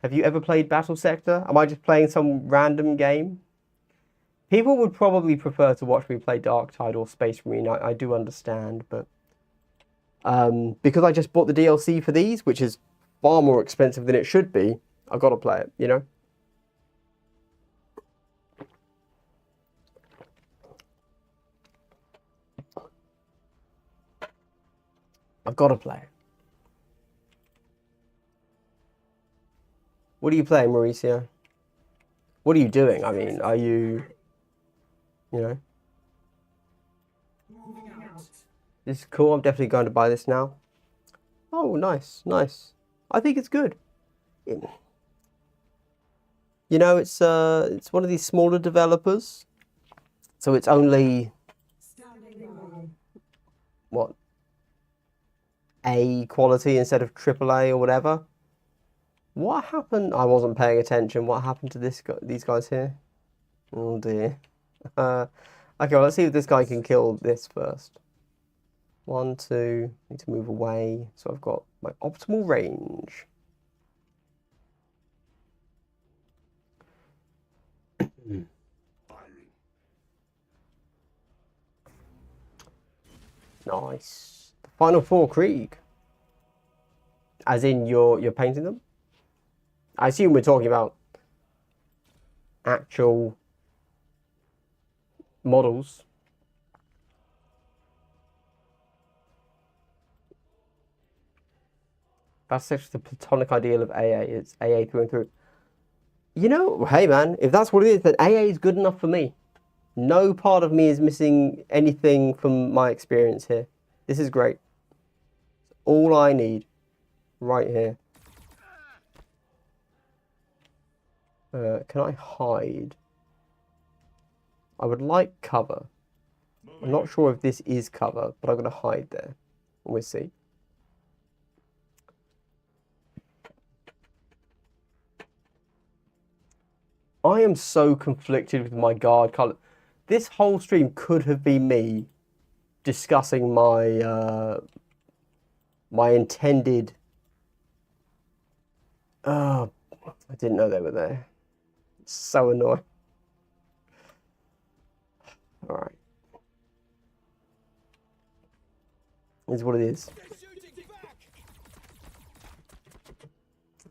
Have you ever played Battle Sector? Am I just playing some random game? People would probably prefer to watch me play Dark Tide or Space Marine. I do understand, but because I just bought the DLC for these, which is far more expensive than it should be, I've got to play it, you know? I've got to play it. What are you playing, Mauricio? What are you doing? I mean, are you... You know? This is cool. I'm definitely going to buy this now. Oh, nice, nice. I think it's good. You know, it's one of these smaller developers, so it's only what, A quality instead of AAA or whatever. What happened? I wasn't paying attention. What happened to these guys here? Oh dear. Okay, well, let's see if this guy can kill this first. 1, 2. Need to move away. So I've got my optimal range. Nice. The final 4 Krieg. As in you're painting them? I assume we're talking about actual models. That's such the platonic ideal of AA. It's AA through and through. You know, hey man, if that's what it is, then AA is good enough for me. No part of me is missing anything from my experience here. This is great. All I need right here. Can I hide? I would like cover. I'm not sure if this is cover, but I'm going to hide there. We'll see. I am so conflicted with my guard color. This whole stream could have been me discussing my my intended... Oh, I didn't know they were there. It's so annoying. All right. Is what it is.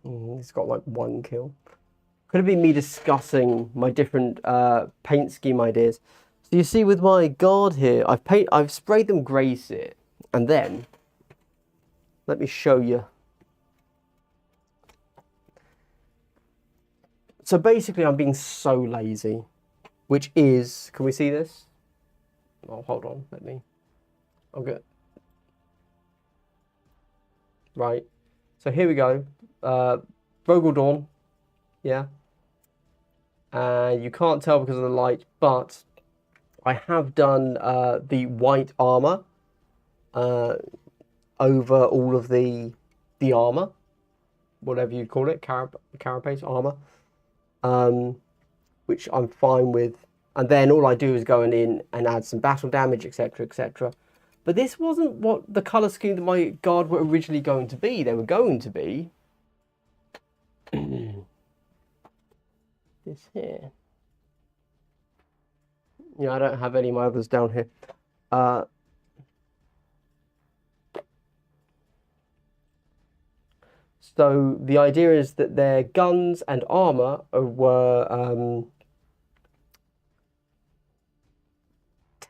He's got like 1 kill. Could have been me discussing my different paint scheme ideas. So you see with my guard here, I've sprayed them grey sear, and then let me show you. So basically I'm being so lazy. which is, can we see this? Oh, hold on, I'll get, right. So here we go, Vogel Dawn, yeah. You can't tell because of the light, but I have done the white armor over all of the armor, whatever you call it, carapace armor, which I'm fine with. And then all I do is go in and add some battle damage, etc., etc. But this wasn't what the color scheme that my guard were originally going to be. They were going to be this here. Yeah, I don't have any of my others down here. So the idea is that their guns and armor were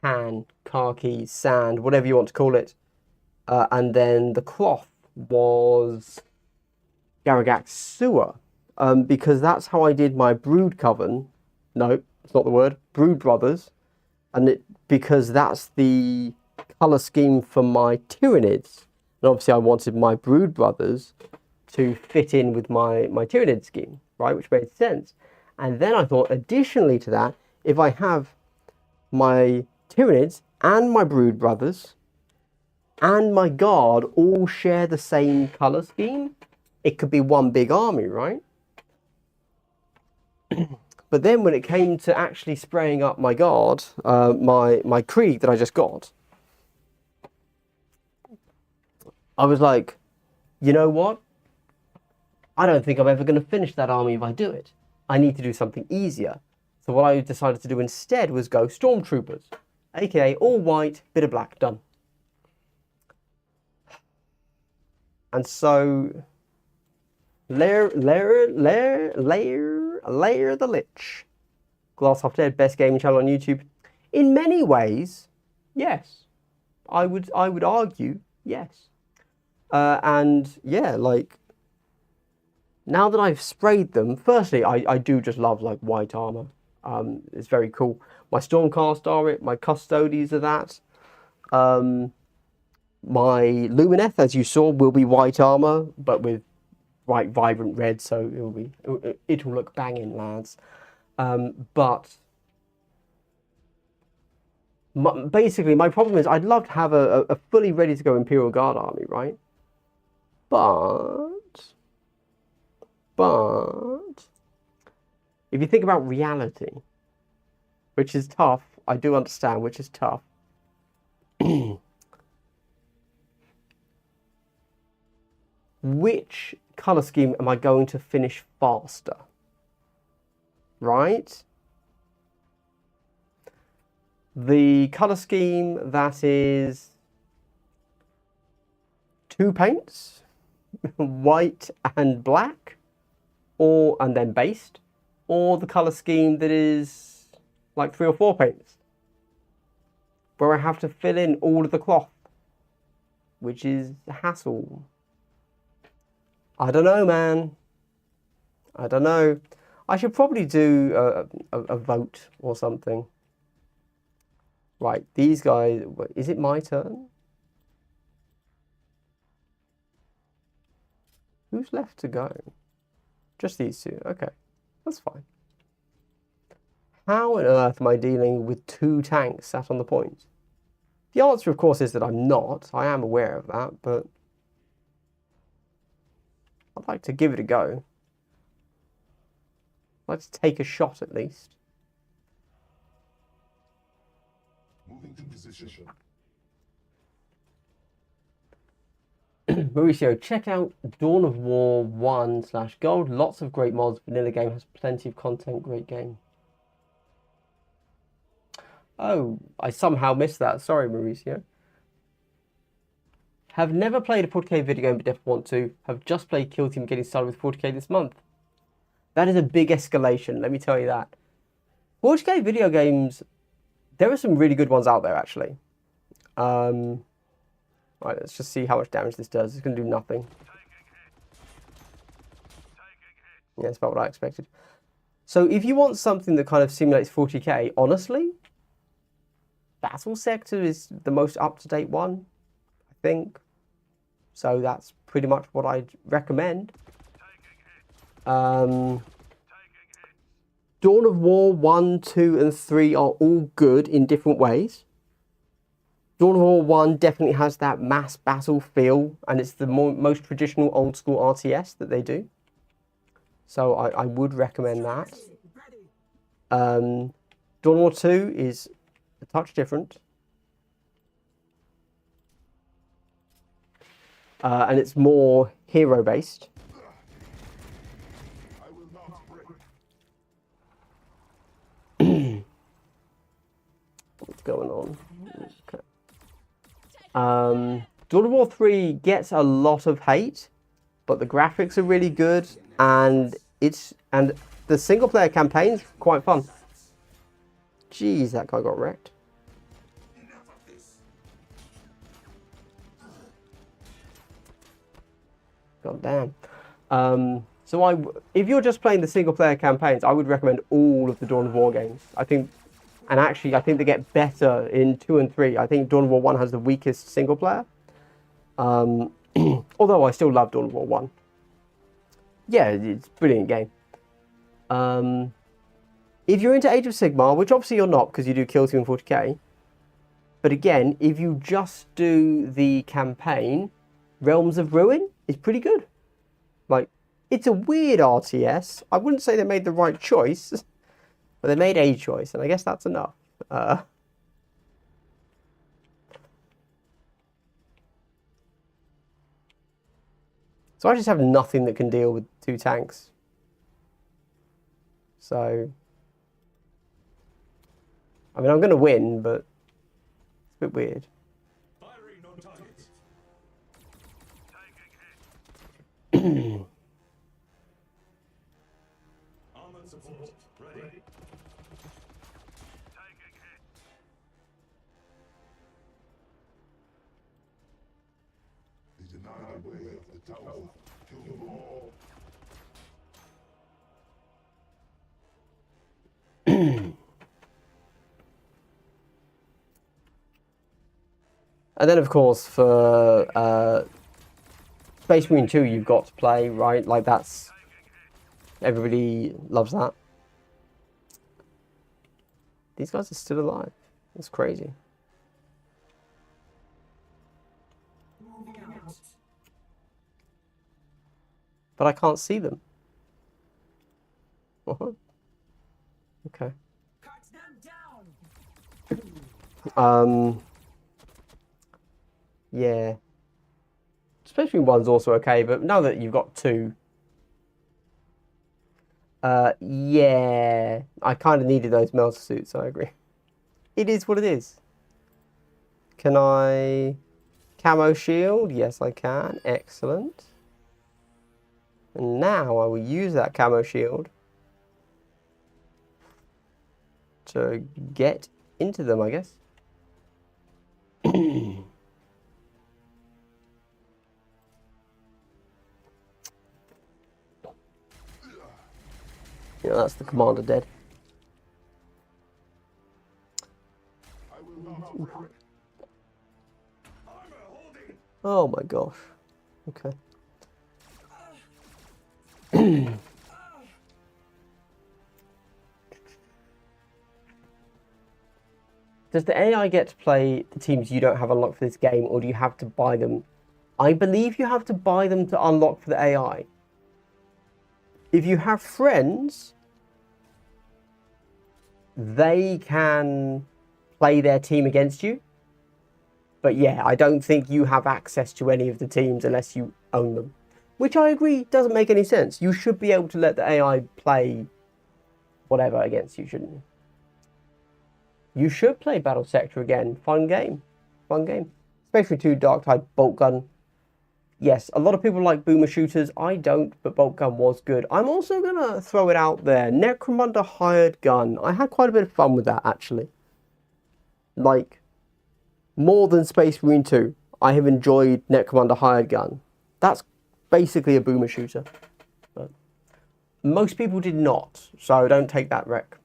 tan, khaki, sand, whatever you want to call it. And then the cloth was Garagax sewer, because that's how I did my Brood Coven. No, it's not the word. Brood Brothers. And because that's the colour scheme for my Tyranids. And obviously I wanted my Brood Brothers to fit in with my Tyranid scheme, right? Which made sense. And then I thought, additionally to that, if I have my Tyranids and my Brood Brothers and my Guard all share the same colour scheme, it could be one big army, right? But then when it came to actually spraying up my Guard, my Krieg that I just got, I was like, you know what? I don't think I'm ever going to finish that army if I do it. I need to do something easier. So what I decided to do instead was go Stormtroopers, aka all white, bit of black, done. And so layer the Lich. Glass Half Dead, best gaming channel on YouTube. In many ways, yes. I would argue, yes. And yeah, like, now that I've sprayed them, firstly, I do just love like white armor. It's very cool. My Stormcast are it, my Custodies are that. My Lumineth, as you saw, will be white armor, but with bright, vibrant red, so it'll look banging, lads. But basically, my problem is I'd love to have a fully ready to go Imperial Guard army, right? But if you think about reality, which is tough, I do understand, which is tough. Which colour scheme am I going to finish faster? Right? The colour scheme that is 2 paints, white and black, and then based, or the colour scheme that is like 3 or 4 paints, where I have to fill in all of the cloth, which is a hassle. I don't know, man. I don't know. I should probably do a vote or something. Right, these guys, is it my turn? Who's left to go? Just these two, okay, that's fine. How on earth am I dealing with 2 tanks sat on the point? The answer, of course, is that I'm not. I am aware of that, but I'd like to give it a go. I'd like to take a shot at least. Moving to position. Mauricio, check out Dawn of War 1/Gold. Lots of great mods. Vanilla game has plenty of content. Great game. Oh, I somehow missed that. Sorry, Mauricio. Have never played a 40k video game, but definitely want to. Have just played Kill Team, getting started with 40k this month. That is a big escalation, let me tell you that. 40k video games, there are some really good ones out there, actually. Right, let's just see how much damage this does. It's going to do nothing. Yeah, it's about what I expected. So if you want something that kind of simulates 40k, honestly, Battle Sector is the most up-to-date one, I think. So that's pretty much what I'd recommend. Dawn of War 1, 2, and 3 are all good in different ways. Dawn of War 1 definitely has that mass battle feel, and it's the most traditional old school RTS that they do. So I would recommend that. Dawn of War 2 is a touch different. And it's more hero based. What's going on? Okay. Dawn of War 3 gets a lot of hate, but the graphics are really good, and the single player campaign's quite fun. Jeez, that guy got wrecked. God damn. So if you're just playing the single player campaigns, I would recommend all of the Dawn of War games. I think they get better in 2 and 3. I think Dawn of War 1 has the weakest single player. Although I still love Dawn of War 1. Yeah, it's a brilliant game. If you're into Age of Sigmar, which obviously you're not because you do Kill Team and 40k, but again, if you just do the campaign, Realms of Ruin is pretty good. Like, it's a weird RTS. I wouldn't say they made the right choice, but they made a choice, and I guess that's enough. So I just have nothing that can deal with 2 tanks. So, I mean, I'm going to win, but it's a bit weird. They deny the way of the tower. Kill them all. And then, of course, for Space Marine 2, you've got to play, right? Like, everybody loves that. These guys are still alive. That's crazy. But I can't see them. What? Okay. Yeah. Space Marine 1's also okay, but now that you've got 2, yeah, I kind of needed those melter suits, I agree. It is what it is. Can I camo shield? Yes, I can. Excellent. And now I will use that camo shield to get into them, I guess. Yeah, that's the commander dead. Oh my gosh. Okay. Does the AI get to play the teams you don't have unlocked for this game, or do you have to buy them? I believe you have to buy them to unlock for the AI. If you have friends, they can play their team against you. But yeah, I don't think you have access to any of the teams unless you own them. Which I agree doesn't make any sense. You should be able to let the AI play whatever against you, shouldn't you? You should play Battle Sector again. Fun game. Fun game. Especially 2 Dark Tide Bolt Gun. Yes, a lot of people like boomer shooters. I don't, but Bolt Gun was good. I'm also going to throw it out there. Necromunda Hired Gun. I had quite a bit of fun with that, actually. Like, more than Space Marine 2. I have enjoyed Necromunda Hired Gun. That's basically a boomer shooter. But Most people did not, so don't take that wreck.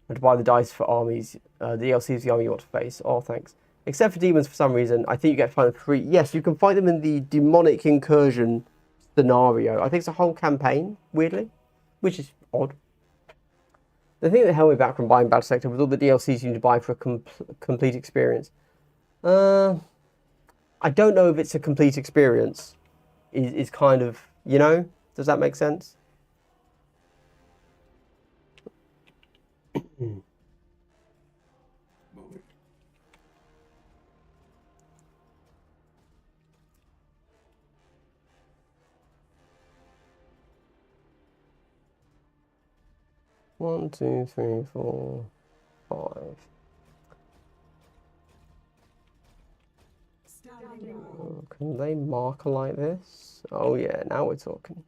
And to buy the dice for armies, the DLC is the army you want to face. Oh, thanks. Except for demons for some reason. I think you get to fight them for free. Yes, you can fight them in the demonic incursion scenario. I think it's a whole campaign, weirdly, which is odd. The thing that held me back from buying Battle Sector was all the DLCs you need to buy for a complete experience. I don't know if it's a complete experience. Is kind of, you know, does that make sense? One, two, three, four, five. Oh, can they marker like this? Oh yeah, now we're talking.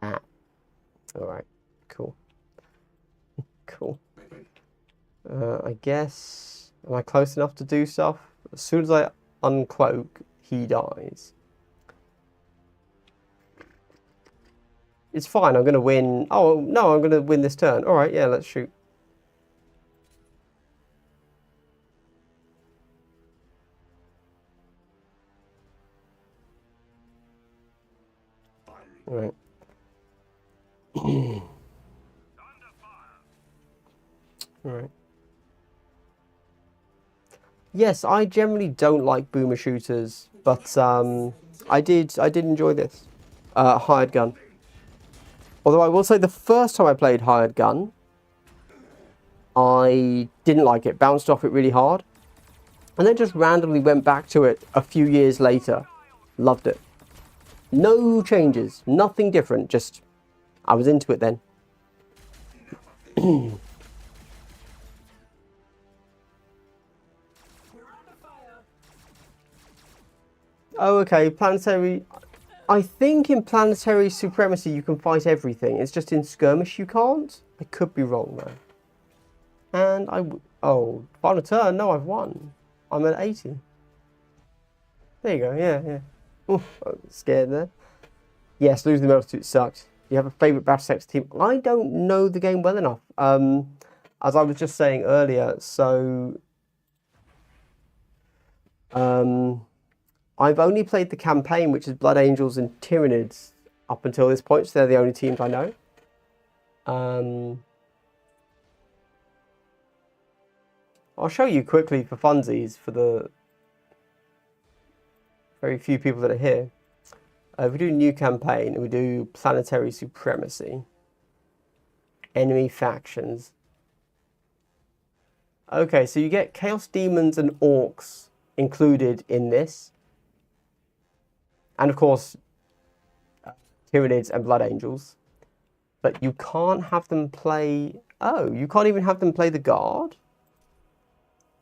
Ah. Alright, cool. Cool. I guess, am I close enough to do stuff? As soon as I uncloak, he dies. It's fine, I'm going to win. Oh, no, I'm going to win this turn. Alright, yeah, let's shoot. Alright. Alright. Yes, I generally don't like boomer shooters, but I did enjoy this. Hired gun. Although I will say the first time I played Hired Gun, I didn't like it. Bounced off it really hard. And then just randomly went back to it a few years later. Loved it. No changes. Nothing different. Just, I was into it then. Oh, okay. Planetary... I think in Planetary Supremacy you can fight everything. It's just in Skirmish you can't. I could be wrong though. And oh, final turn. No, I've won. I'm at 80. There you go. Yeah, yeah. Oof, I was scared there. Yes, losing the Multitude sucked. Do you have a favourite Battle Sector team? I don't know the game well enough. As I was just saying earlier, so... I've only played the campaign, which is Blood Angels and Tyranids, up until this point, so they're the only teams I know. I'll show you quickly for funsies, for the very few people that are here. We do new campaign, and we do Planetary Supremacy. Enemy factions. Okay, so you get Chaos Demons and Orcs included in this. And of course, Tyranids and Blood Angels. But you can't have them play... Oh, you can't even have them play the Guard?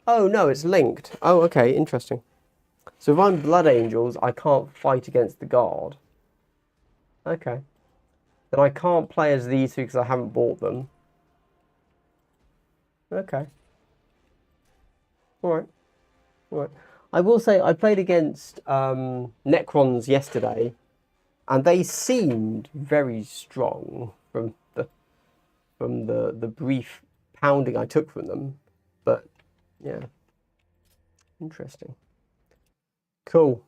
Oh, no, it's linked. Oh, okay, interesting. So if I'm Blood Angels, I can't fight against the Guard. Okay. Then I can't play as these two because I haven't bought them. Okay. Alright. Alright. I will say I played against Necrons yesterday, and they seemed very strong from the brief pounding I took from them. But yeah, interesting. Cool.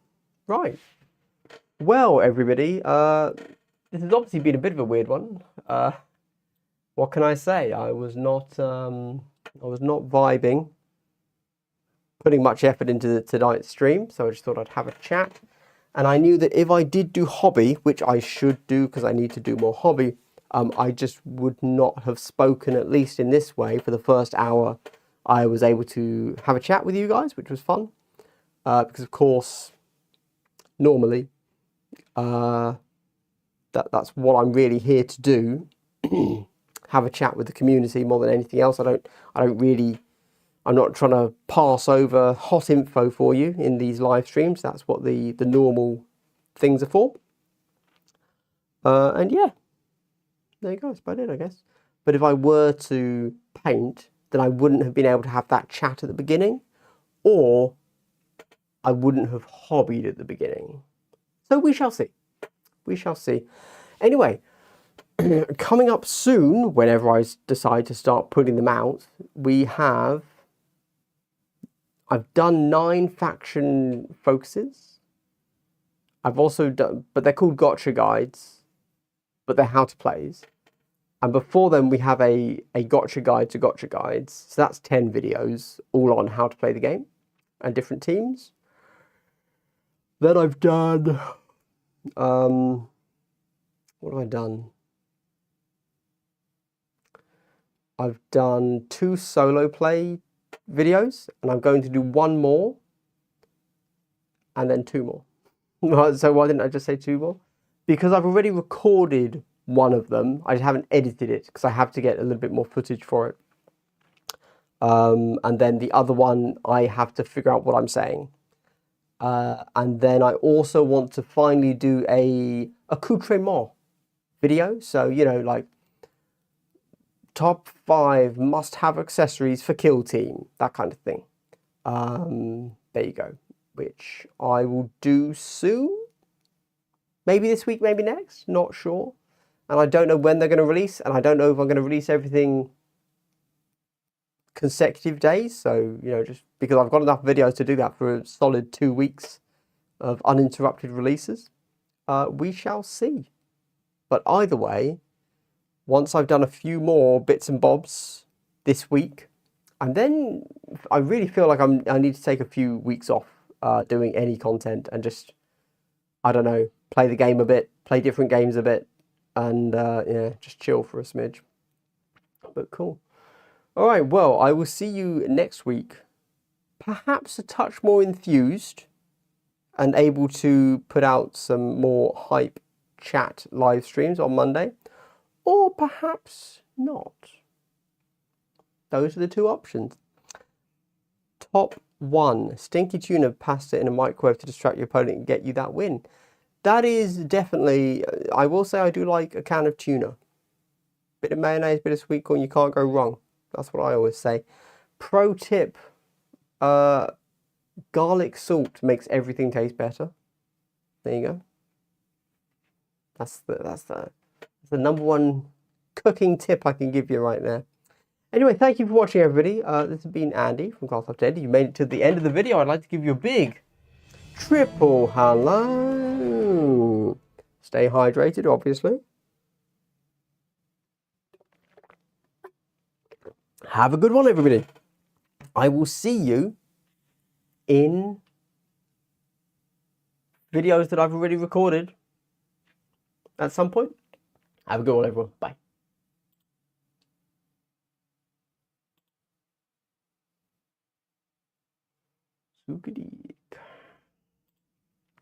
Right. Well, everybody, this has obviously been a bit of a weird one. What can I say? I was not vibing, putting much effort into tonight's stream, so I just thought I'd have a chat. And I knew that if I did do hobby, which I should do because I need to do more hobby, I just would not have spoken, at least in this way, for the first hour. I was able to have a chat with you guys, which was fun. Because, of course, normally, that's what I'm really here to do. Have a chat with the community more than anything else. I'm not trying to pass over hot info for you in these live streams. That's what the normal things are for. And yeah, there you go. That's about it, I guess. But if I were to paint, then I wouldn't have been able to have that chat at the beginning, or I wouldn't have hobbied at the beginning. So we shall see. We shall see. Anyway, coming up soon, whenever I decide to start putting them out, I've done 9 faction focuses. I've also done, but they're called gotcha guides, but they're how to plays. And before then, we have a gotcha guide to gotcha guides. So that's 10 videos, all on how to play the game and different teams. Then I've done, what have I done? I've done 2 solo play videos, and I'm going to do 1 more, and then 2 more. So why didn't I just say 2 more? Because I've already recorded one of them. I just haven't edited it because I have to get a little bit more footage for it. And then the other one, I have to figure out what I'm saying. And then I also want to finally do a accoutrement video. So, you know, like top 5 must-have accessories for kill team, that kind of thing. There you go, which I will do soon. Maybe this week, maybe next, not sure. And I don't know when they're going to release, and I don't know if I'm going to release everything consecutive days. So, you know, just because I've got enough videos to do that for a solid 2 weeks of uninterrupted releases. We shall see. But either way, once I've done a few more bits and bobs this week, and then I really feel like I need to take a few weeks off doing any content and just, I don't know, play the game a bit, play different games a bit, and yeah, just chill for a smidge. But cool. All right, well, I will see you next week, perhaps a touch more enthused and able to put out some more hype chat live streams on Monday, or perhaps not. Those are the 2 options. Top 1, stinky tuna pasta in a microwave to distract your opponent and get you that win. That is definitely, I will say I do like a can of tuna. Bit of mayonnaise, bit of sweet corn, you can't go wrong. That's what I always say. Pro tip, garlic salt makes everything taste better. There you go. That's the #1 cooking tip I can give you right there. Anyway, thank you for watching, everybody. This has been Andy from Class Up Dead. You made it to the end of the video. I'd like to give you a big triple hello. Stay hydrated, obviously. Have a good one, everybody. I will see you in videos that I've already recorded at some point. Have a good one, everyone. Bye. Sookity.